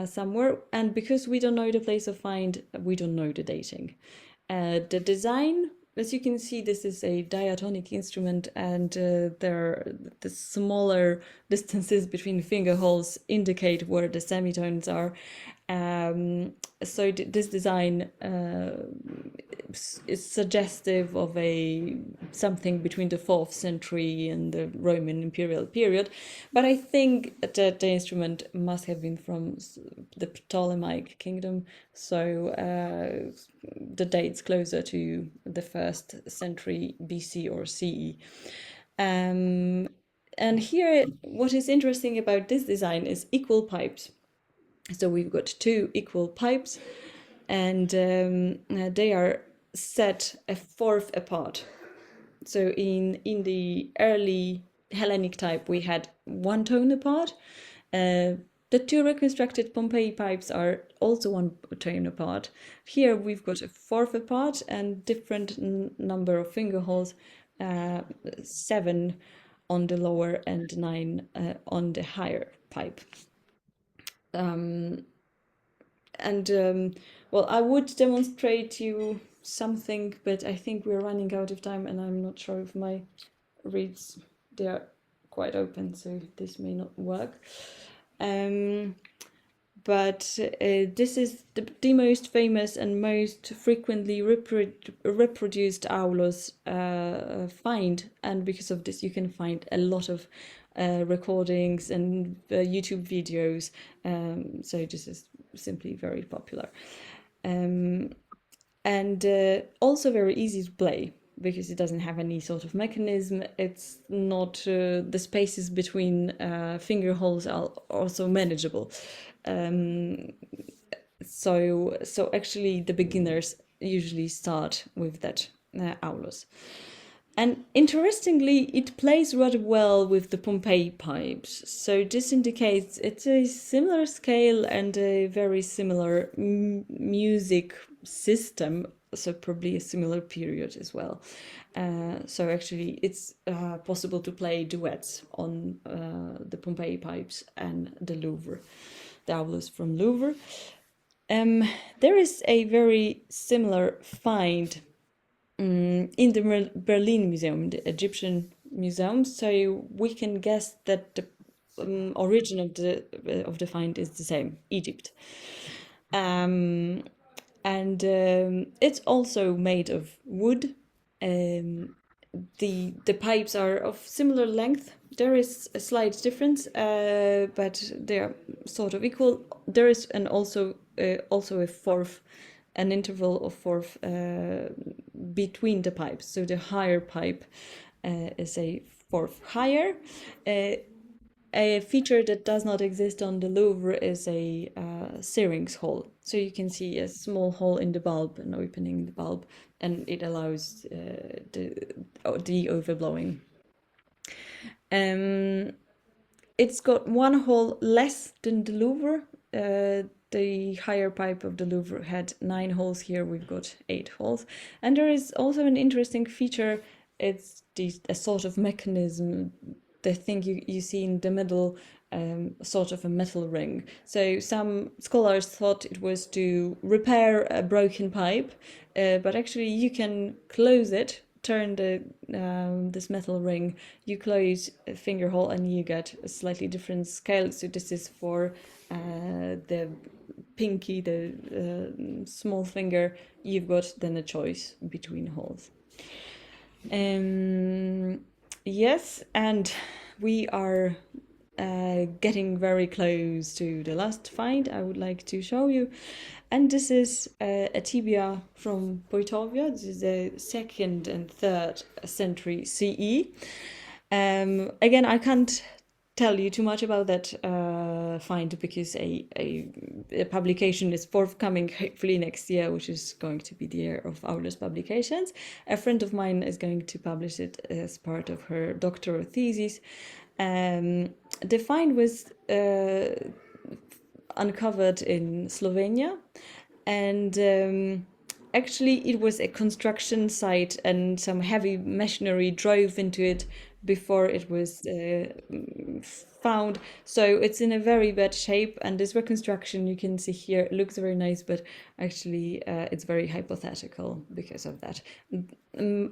somewhere. And because we don't know the place of find, we don't know the dating. The design, as you can see, this is a diatonic instrument, and the smaller distances between finger holes indicate where the semitones are. So this design is suggestive of something between the 4th century and the Roman imperial period, but I think that the instrument must have been from the Ptolemaic kingdom, so the date's closer to the 1st century BC or CE. And here, what is interesting about this design is equal pipes. So we've got 2 equal pipes, and they are set a 1/4 apart. So in the early Hellenic type, we had 1 tone apart. The 2 reconstructed Pompeii pipes are also 1 tone apart. Here we've got a 1/4 apart and different number of finger holes, 7 on the lower and 9 on the higher pipe. Well, I would demonstrate you something, but I think we're running out of time, and I'm not sure if my reads, they're quite open, so this may not work. but this is the most famous and most frequently reproduced Aulos find, and because of this you can find a lot of recordings and YouTube videos, so this is simply very popular, and also very easy to play because it doesn't have any sort of mechanism. It's not the spaces between finger holes are also manageable. So actually the beginners usually start with that Aulos. And interestingly, it plays rather well with the Pompeii pipes. So this indicates it's a similar scale and a very similar music system, so probably a similar period as well. So actually it's possible to play duets on the Pompeii pipes and the Louvre, the Aulos from Louvre. There is a very similar find in the Berlin Museum, the Egyptian Museum, so we can guess that the origin of the find is the same, Egypt. And it's also made of wood. The pipes are of similar length. There is a slight difference, but they are sort of equal. There is also a fourth, an interval of fourth between the pipes. So the higher pipe is a fourth higher. A feature that does not exist on the Louvre is a syrinx hole. So you can see a small hole in the bulb, an opening in the bulb, and it allows the overblowing. It's got one hole less than the Louvre. The higher pipe of the Louvre had 9 holes. Here we've got 8 holes. And there is also an interesting feature. It's a sort of mechanism. The thing you see in the middle, sort of a metal ring. So some scholars thought it was to repair a broken pipe, but actually you can close it, turn this metal ring, you close a finger hole and you get a slightly different scale. So this is for the pinky, the small finger. You've got then a choice between holes. Yes, and we are getting very close to the last find I would like to show you. And this is a tibia from Poitovia. This is the 2nd and 3rd century CE. Again, I can't tell you too much about that find because a publication is forthcoming hopefully next year, which is going to be the year of Aulos publications. A friend of mine is going to publish it as part of her doctoral thesis. The find was uncovered in Slovenia, and actually it was a construction site and some heavy machinery drove into it before it was found. So it's in a very bad shape, and this reconstruction you can see here looks very nice, but actually it's very hypothetical because of that.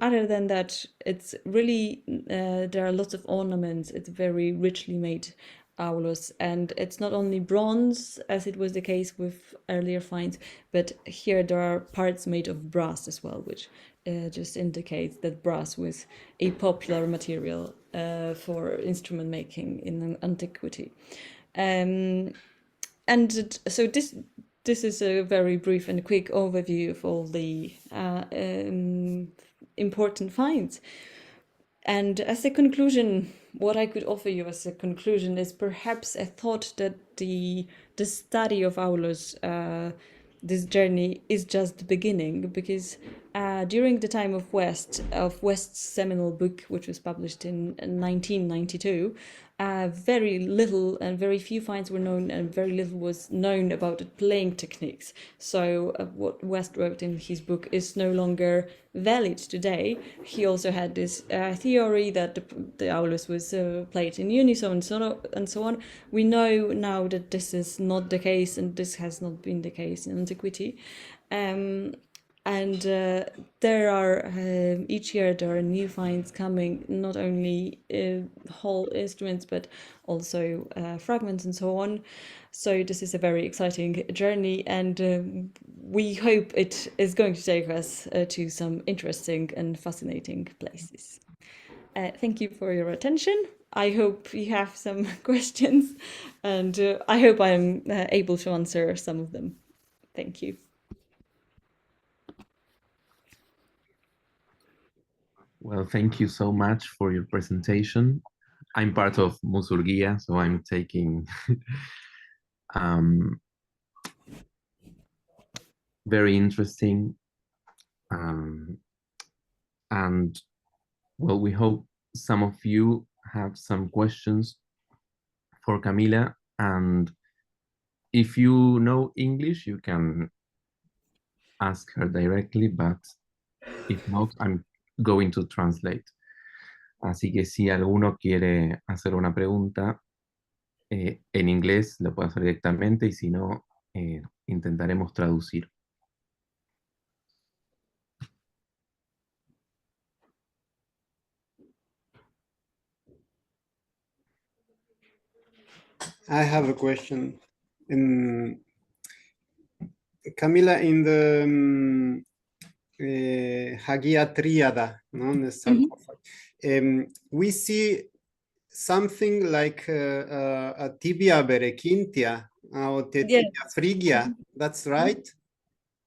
Other than that, it's really there are lots of ornaments. It's very richly made Aulos, and it's not only bronze as it was the case with earlier finds, but here there are parts made of brass as well, which just indicates that brass was a popular material for instrument making in antiquity. And so this is a very brief and quick overview of all the important finds. And as a conclusion, what I could offer you as a conclusion is perhaps a thought that the study of Aulos, this journey, is just the beginning, because during the time of West's seminal book, which was published in 1992, very little and very few finds were known, and very little was known about the playing techniques. So what West wrote in his book is no longer valid today. He also had this theory that the Aulos was played in unison and so on. We know now that this is not the case, and this has not been the case in antiquity. And there are each year there are new finds coming, not only whole instruments but also fragments and so on. So this is a very exciting journey, and we hope it is going to take us to some interesting and fascinating places. Thank you for your attention. I hope you have some questions, and I hope I am able to answer some of them. Thank you. Well, thank you so much for your presentation. I'm part of Musurgía, so I'm taking very interesting. And well, we hope some of you have some questions for Kamila. And if you know English, you can ask her directly, but if not, I'm going to translate. Así que si alguno quiere hacer una pregunta en inglés, lo puede hacer directamente, y si no, intentaremos traducir. I have a question. Kamila, in the Hagia Triada, no, in the sarcophagus, we see something like a tibia berequintia or tibia phrygia. That's right?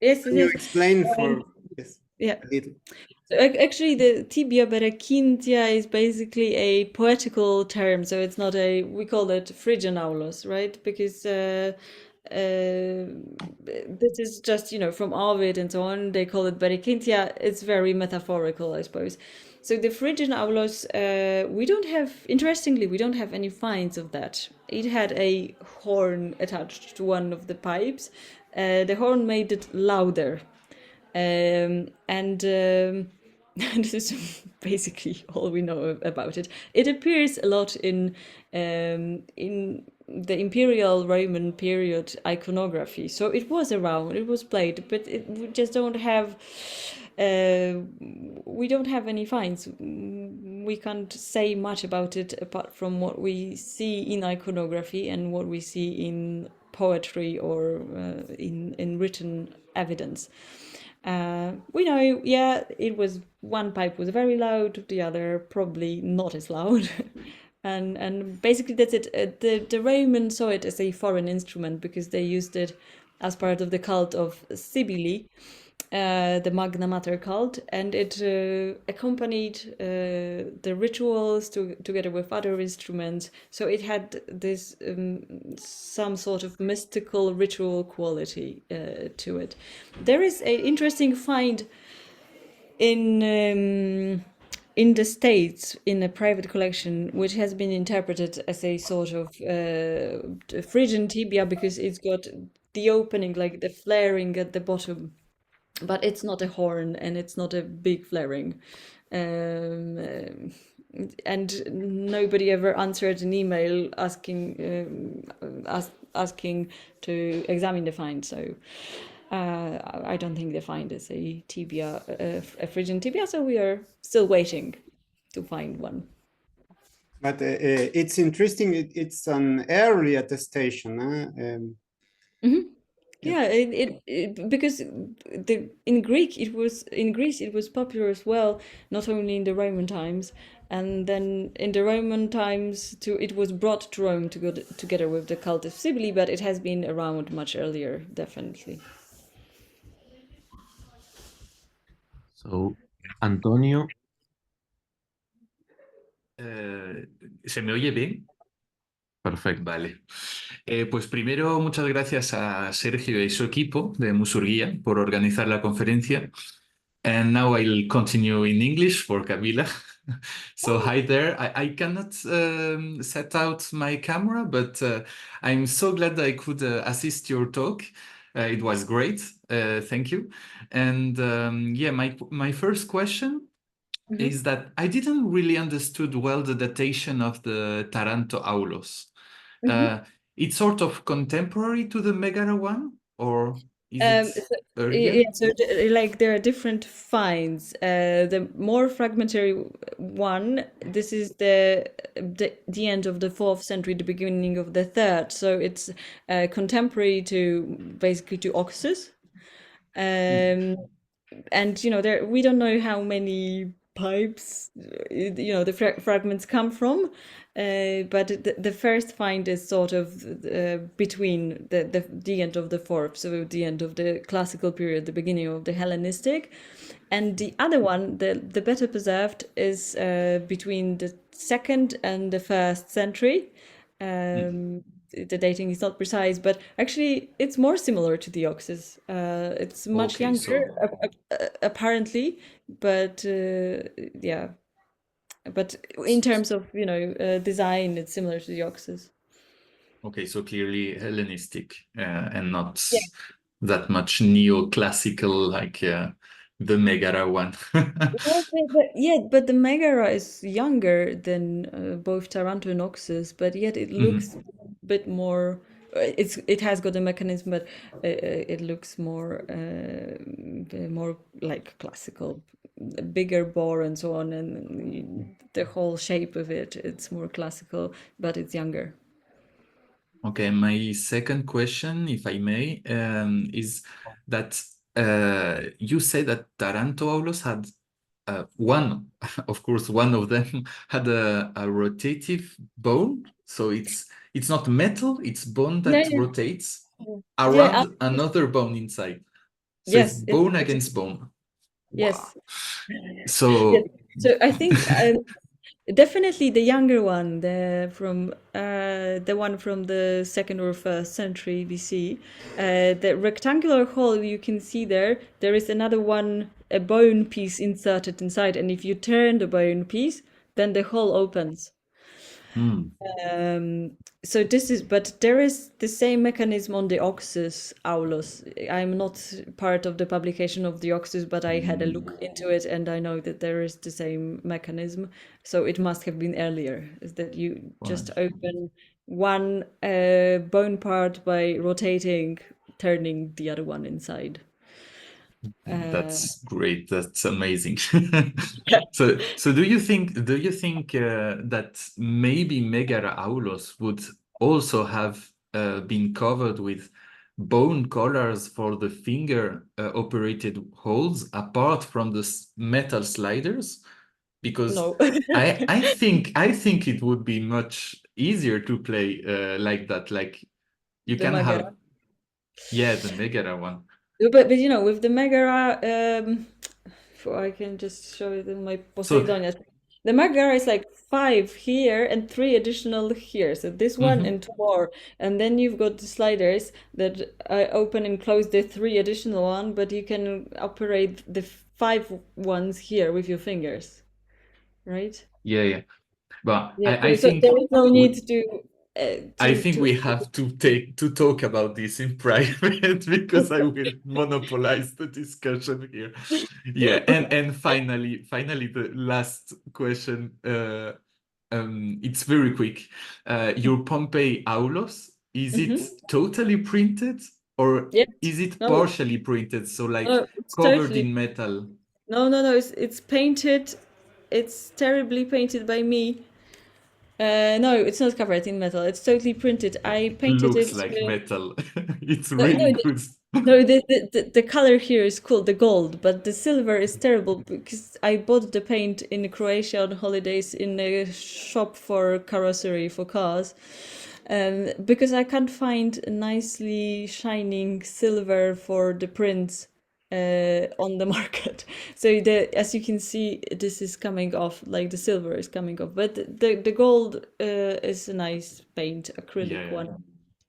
Yes, Can you explain for yes, yeah. a little? So actually, the tibia berequintia is basically a poetical term. So it's not a, we call it Phrygian Aulos, right? Because this is just, you know, from Ovid and so on. They call it berequintia. It's very metaphorical, I suppose. So the Phrygian Aulos, we don't have, interestingly, we don't have any finds of that. It had a horn attached to one of the pipes. The horn made it louder. This is basically all we know about it. It appears a lot in the Imperial Roman period iconography. So it was around, it was played, but we just don't have. We don't have any finds. We can't say much about it apart from what we see in iconography and what we see in poetry or in written evidence. We know, yeah, it was, one pipe was very loud, the other probably not as loud. and basically that's it. The Romans saw it as a foreign instrument because they used it as part of the cult of Cybele, the Magna Mater cult, and it accompanied the rituals together with other instruments. So it had this some sort of mystical ritual quality to it. There is an interesting find in the States in a private collection, which has been interpreted as a sort of Phrygian tibia because it's got the opening, like the flaring at the bottom. But it's not a horn and it's not a big flaring. And nobody ever answered an email asking asking to examine the find. So I don't think the find is a tibia, a Phrygian tibia. So we are still waiting to find one. But it's interesting. It's an early attestation. Yeah, because in Greece it was popular as well, not only in the Roman times, and then in the Roman times it was brought to Rome to go together with the cult of Cybele, but it has been around much earlier, definitely. So, Antonio. ¿Se me oye bien? Perfecto. Vale. Pues primero, muchas gracias a Sergio y su equipo de Musurgía por organizar la conferencia. And now I'll continue in English for Kamila. So hi there. I cannot set out my camera, but I'm so glad I could assist your talk. It was great. Thank you. And yeah, my first question is that I didn't really understood well the datation of the Taranto Aulos. It's sort of contemporary to the Megara one, or Is it earlier? Yeah, so like there are different finds. The more fragmentary one, this is the end of the 4th century, the beginning of the 3rd. So it's contemporary basically to Oxus. And there we don't know how many pipes the fragments come from, but the first find is sort of between the end of the 4th, so the end of the classical period, the beginning of the Hellenistic, and the other one, the better preserved, is between the 2nd and the 1st century. The dating is not precise, but actually it's more similar to the Oxus. It's much younger, apparently, but yeah. But in terms of design, it's similar to the Oxus. Okay, so clearly Hellenistic and not that much neoclassical like the Megara one. But the Megara is younger than both Taranto and Oxus, but yet it looks a bit more. It has got a mechanism, but it looks more like classical, bigger bore and so on, and the whole shape of it's more classical, but it's younger. Okay, my second question, if I may, is that you say that Taranto Aulos had one of them had a rotative bone, so it's not metal, it's bone that rotates around another bone inside. So it's bone against bone. Yes. Wow. So I think definitely the younger one, the one from the 2nd or 1st century BC, the rectangular hole you can see there is another one, a bone piece inserted inside, and if you turn the bone piece, then the hole opens. So but there is the same mechanism on the Oxus Aulos. I'm not part of the publication of the Oxus, but I had a look into it, and I know that there is the same mechanism. So it must have been earlier, is that you just open one bone part by rotating, turning the other one inside. That's great. That's amazing. So do you think that maybe Megara Aulos would also have been covered with bone collars for the finger operated holes apart from the metal sliders? Because no. I think it would be much easier to play like that. Like you can have the Megara one. But with the Megara, I can just show you my Poseidonia. The Megara is like 5 here and 3 additional here. So this one and 2 more. And then you've got the sliders that open and close the 3 additional one, but you can operate the 5 ones here with your fingers. Right? Yeah. But yeah, I so think there is no need to I think we have to talk about this in private because I will monopolize the discussion here. Yeah, and finally the last question. It's very quick. Your Pompeii Aulos, is it totally printed or is it partially printed? So like covered in metal? No. It's painted. It's terribly painted by me. No, it's not covered in metal. It's totally printed. I painted Looks it. like metal. It's really good. No, the color here is cool, the gold, but the silver is terrible because I bought the paint in Croatia on holidays in a shop for carrossery for cars. Because I can't find nicely shining silver for the prints on the market. So as you can see, this is coming off, like the silver is coming off, but the gold is a nice paint, acrylic one,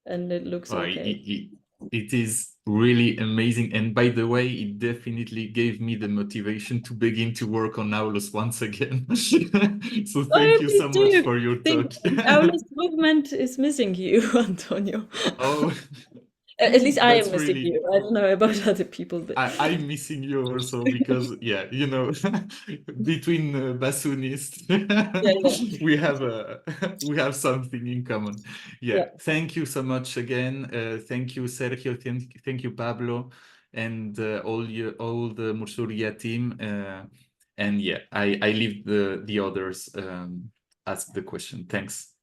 and it looks okay. It is really amazing, and by the way, it definitely gave me the motivation to begin to work on Aulos once again. So thank you so much for your talk. Aulos movement is missing you, Antonio. Oh. At least I am That's missing really. you. I don't know about other people, but I'm missing you also because, yeah, between bassoonists, yeah. we have something in common. Yeah, thank you so much again. Thank you, Sergio. Thank you, Pablo, and all the Musurgía team. And yeah, I leave the others ask the question. Thanks.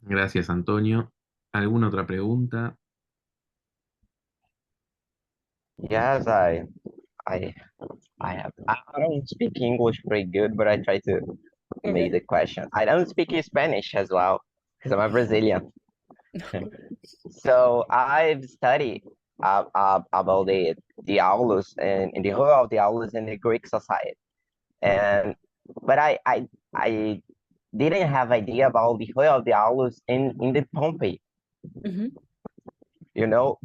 Gracias, Antonio. ¿Alguna otra pregunta? Yes, I have. I don't speak English pretty good, but I try to make the question. I don't speak Spanish as well because I'm a Brazilian. So I've studied about the Aulos and the role of the Aulos in the Greek society, and but I didn't have idea about the role of the Aulos in the Pompeii. Mhm.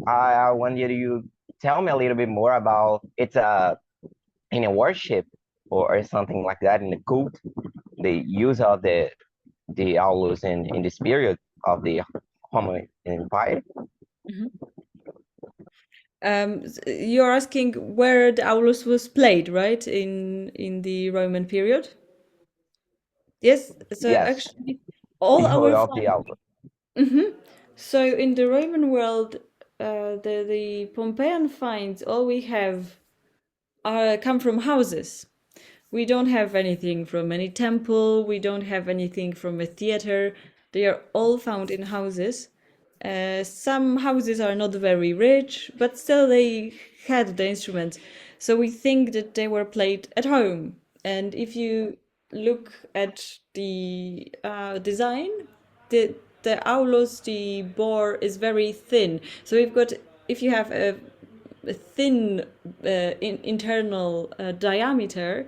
I want you to tell me a little bit more about it's in a worship or something like that in the cult, the use of the Aulos in this period of the Roman Empire. You're asking where the Aulos was played, right? In the Roman period? Yes. So Yes, actually, all the our role of the Aulos. So in the Roman world, the Pompeian finds all we have come from houses. We don't have anything from any temple. We don't have anything from a theater. They are all found in houses. Some houses are not very rich, but still they had the instruments. So we think that they were played at home. And if you look at the design, the aulos, the bore is very thin. So we've got, if you have a thin internal diameter,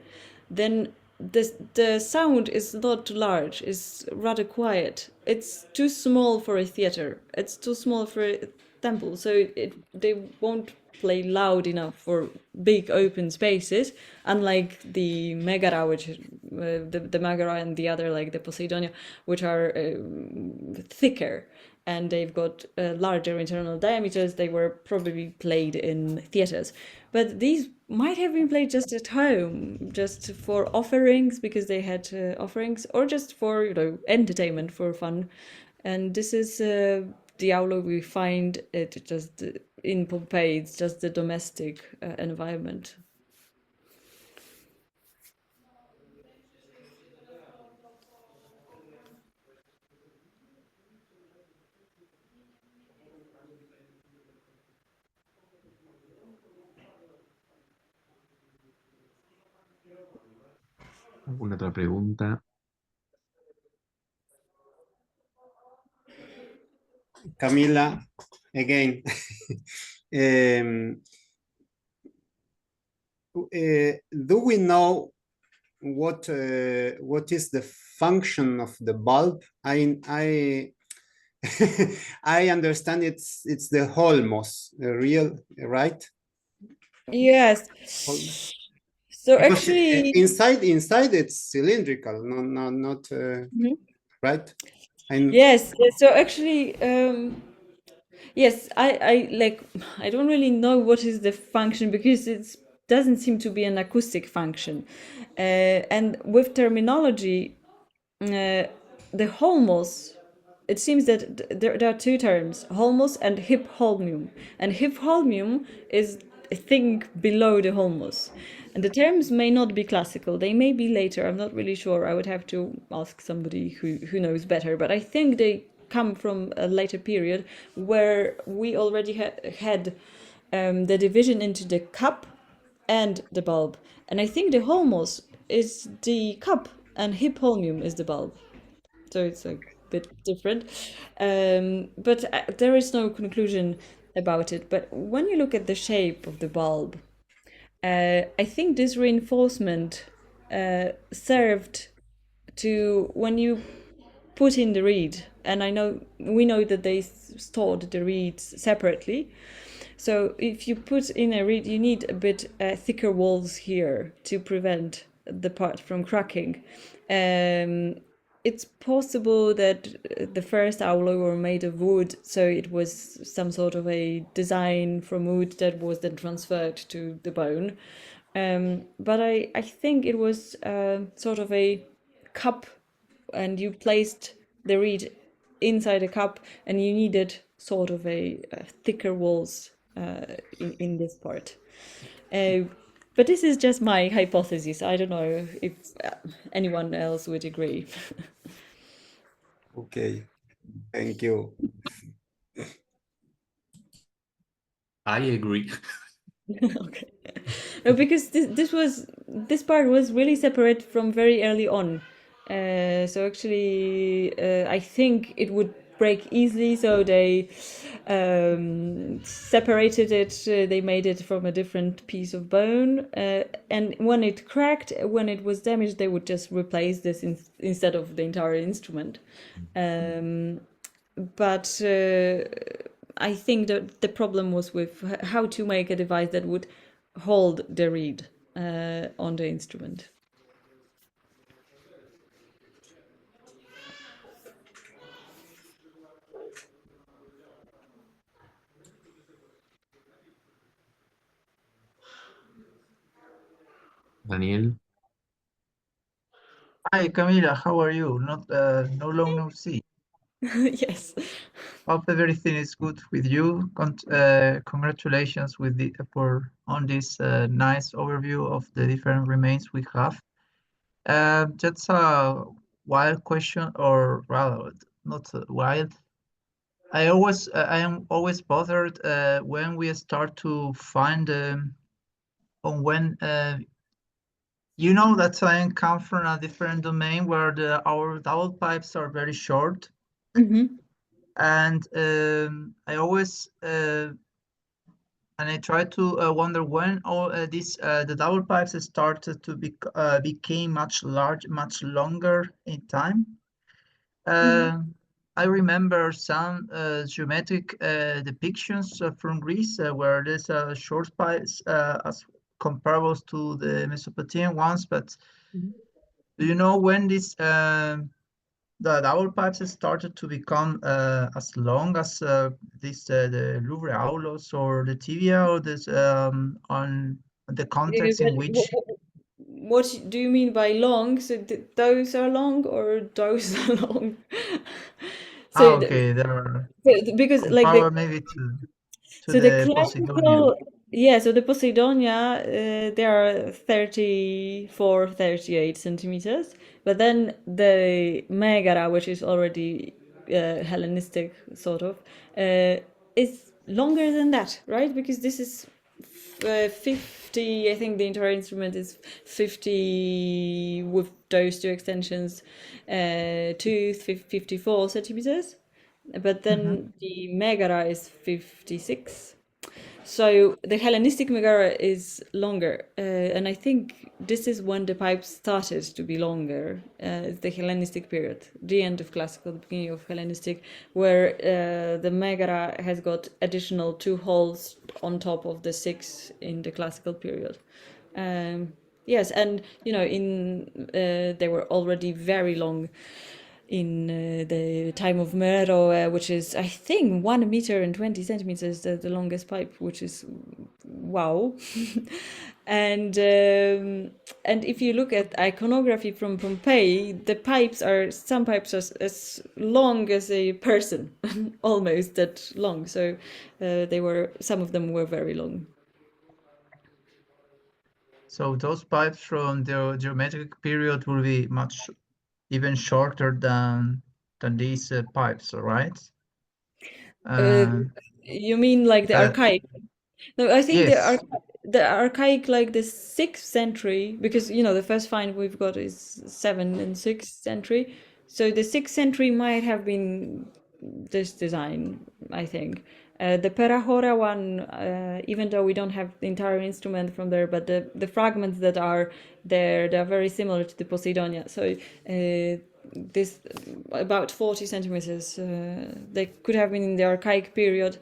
then the sound is not large, it's rather quiet. It's too small for a theater, it's too small for a temple, so they won't play loud enough for big open spaces, unlike the megara, which the megara and the other, like the Poseidonia, which are thicker and they've got larger internal diameters. They were probably played in theaters, but these might have been played just at home, just for offerings, because they had offerings, or just for entertainment, for fun. And this is the aulo we find it just in Pompeii. It's just the domestic environment. ¿Alguna otra pregunta? Kamila, again. Do we know what is the function of the bulb? I I understand it's the holmos, real, right? Yes. Holmos. So Because actually, inside it's cylindrical, not right? yes. So actually, yes, I don't really know what is the function, because it doesn't seem to be an acoustic function. And with terminology, the holmos, it seems that there are two terms, holmos and hip holmium. And hip holmium is a thing below the holmos. And the terms may not be classical, they may be later, I'm not really sure. I would have to ask somebody who knows better, but I think they come from a later period where we already had the division into the cup and the bulb. And I think the holmos is the cup and hip holmium is the bulb. So it's a bit different. But there is no conclusion about it. But when you look at the shape of the bulb, I think this reinforcement served to, when you put in the reed, and we know that they stored the reeds separately. So if you put in a reed, you need a bit thicker walls here to prevent the part from cracking. it's possible that the first aulo were made of wood, so it was some sort of a design from wood that was then transferred to the bone. But I think it was sort of a cup, and you placed the reed inside a cup, and you needed sort of a thicker walls in this part. But this is just my hypothesis. I don't know if anyone else would agree. Okay, thank you. I agree. Okay. No, because this part was really separate from very early on. So actually, I think it would break easily. So they separated it. They made it from a different piece of bone. And when it cracked, when it was damaged, they would just replace this instead of the entire instrument. But I think that the problem was with how to make a device that would hold the reed on the instrument. Daniel. Hi, Camila. How are you? No long no see. Yes. Hope everything is good with you. Congratulations with on this nice overview of the different remains we have. Just a wild question, or rather, not wild. I am always bothered when we start to find on when you know that I come from a different domain where our double pipes are very short. Mm-hmm. And I always and I try to wonder when all the double pipes started to became much longer in time. I remember some geometric depictions from Greece where there's short pipes as comparables to the Mesopotamian ones, but do you know when this the double pipes started to become as long as the Louvre Aulos or the tibia, or this on the context in which What do you mean by long? So those are long or those are long? So okay, there are because like comparable maybe to so the the Posidonia. classical, yeah, so the Posidonia, they are 34, 38 centimeters, but then the Megara, which is already Hellenistic sort of, is longer than that, right? Because this is 50, I think the entire instrument is 50 with those two extensions, 54 centimeters. But then the Megara is 56. So the Hellenistic Megara is longer. And I think this is when the pipes started to be longer. It's the Hellenistic period, the end of classical, the beginning of Hellenistic, where the Megara has got additional 2 holes on top of the 6 in the classical period. Yes, and you know, they were already very long in the time of Meroe, which is, I think, 1 meter and 20 centimeters, the longest pipe, which is wow. And if you look at iconography from Pompeii, some pipes are as long as a person, almost that long. So some of them were very long. So those pipes from the geometric period will be much even shorter than these pipes, right? You mean like the archaic? No, I think yes. the archaic, like the 6th century, because you know the first find we've got is 7th and 6th century. So the 6th century might have been this design, I think. The Perahora one, even though we don't have the entire instrument from there, but the fragments that are there, they're very similar to the Posidonia. So this about 40 centimeters, they could have been in the archaic period.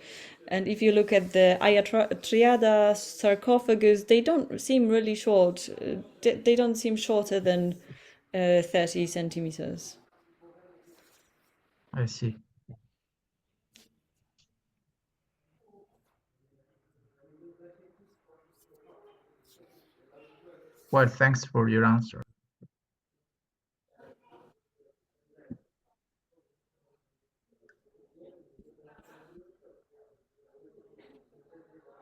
And if you look at the Triada sarcophagus, they don't seem really short. They don't seem shorter than 30 centimeters. I see. Well, thanks for your answer.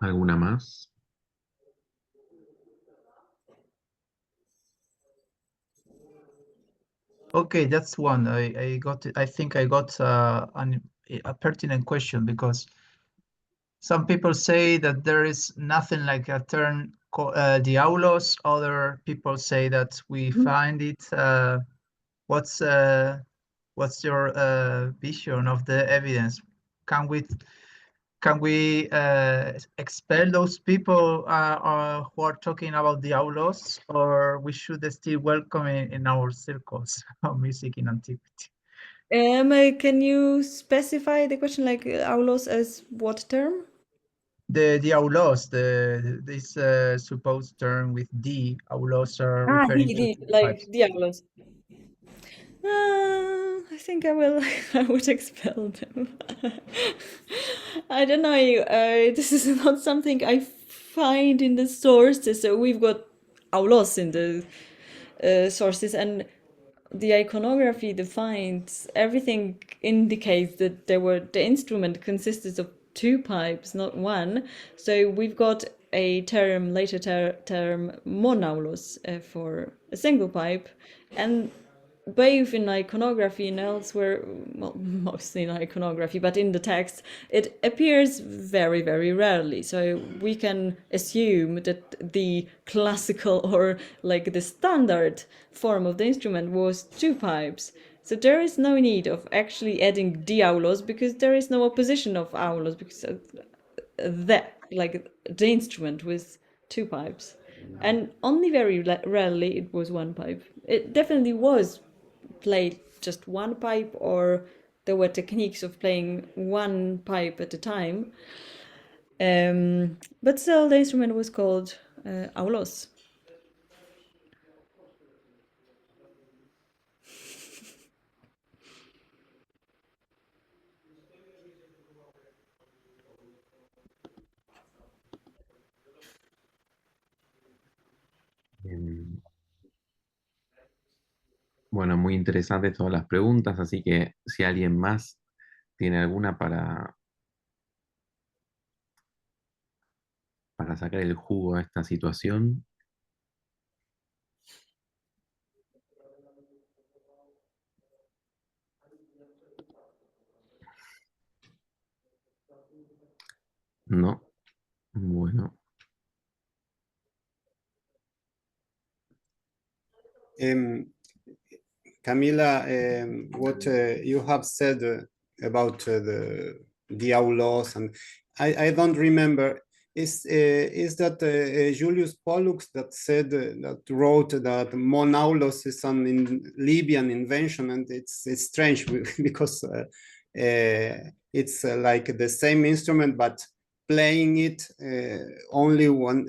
¿Alguna más? Okay, that's one. I got it. I think I got a pertinent question, because some people say that there is nothing like a term the Aulos. Other people say that we find it. What's your vision of the evidence? Can we expel those people who are talking about the Aulos, or we should still welcome in our circles of music in antiquity? Can you specify the question, like aulos as what term? The Aulos, this supposed term with the Aulos are referring to like pipes. the aulos. I think I will. I would expel them. I don't know. This is not something I find in the sources. So we've got aulos in the sources, and the iconography defines everything indicates that the instrument consisted of two pipes, not one. So we've got a later term monaulos for a single pipe, and both in iconography and elsewhere, well, mostly in iconography, but in the text, it appears very, very rarely. So we can assume that the classical or like the standard form of the instrument was two pipes. So there is no need of actually adding the aulos, because there is no opposition of aulos, because the instrument with two pipes. And only very rarely it was one pipe. It definitely was played just one pipe, or there were techniques of playing one pipe at a time. But still, the instrument was called aulos. Bueno, muy interesantes todas las preguntas, así que si alguien más tiene alguna para sacar el jugo a esta situación. No. Bueno. Kamila, what you have said about the Aulos, and I don't remember. Is that Julius Pollux that said that wrote that monaulos is an Libyan invention, and it's strange because it's like the same instrument, but playing it only one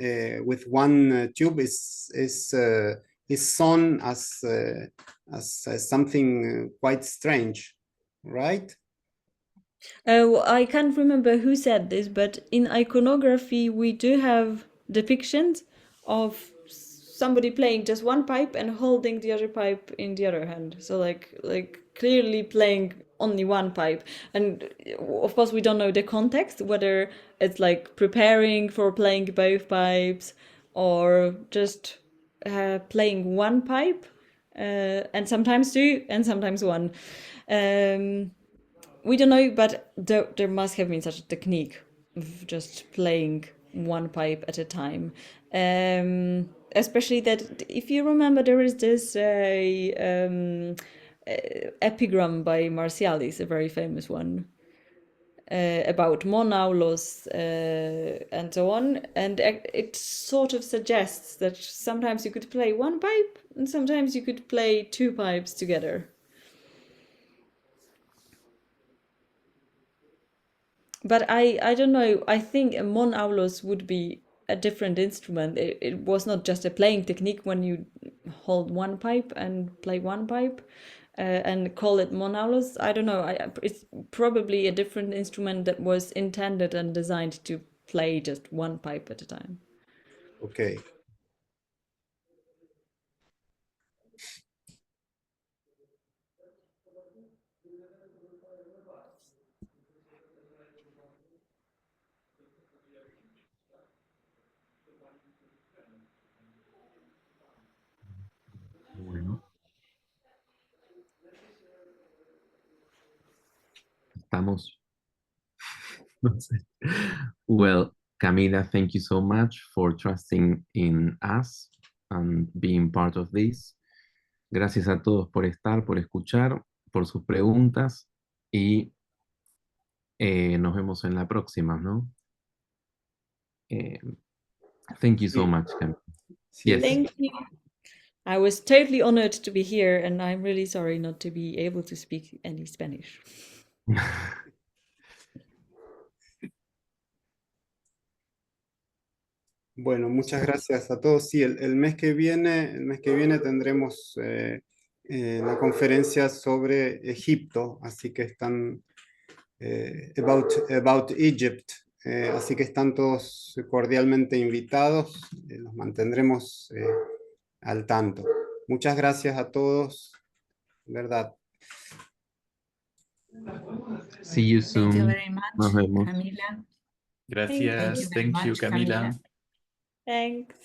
with one tube is shown as something quite strange, right? I can't remember who said this, but in iconography we do have depictions of somebody playing just one pipe and holding the other pipe in the other hand. So like clearly playing only one pipe. And of course we don't know the context, whether it's like preparing for playing both pipes or just playing one pipe, and sometimes two and sometimes one. We don't know, but there must have been such a technique of just playing one pipe at a time. Especially that, if you remember, there is this epigram by Martialis, a very famous one, about monaulos and so on. And it sort of suggests that sometimes you could play one pipe and sometimes you could play two pipes together. But I don't know. I think a monaulos would be a different instrument. It was not just a playing technique when you hold one pipe and play one pipe. and call it monaulos. I don't know. It's probably a different instrument that was intended and designed to play just one pipe at a time. Okay. Bueno. Estamos. No sé. Well, Kamila, thank you so much for trusting in us and being part of this. Gracias a todos por estar, por escuchar, por sus preguntas y nos vemos en la próxima, ¿no? Thank you so much, Kamila. Yes. Thank you. I was totally honored to be here, and I'm really sorry not to be able to speak any Spanish. Bueno, muchas gracias a todos. Sí, el mes que viene tendremos la conferencia sobre Egipto, así que están about Egypt, así que están todos cordialmente invitados. Los mantendremos al tanto. Muchas gracias a todos, ¿verdad? See you soon. Thank you very much, Nos vemos. Kamila. Gracias. Thank you, Kamila. Thanks.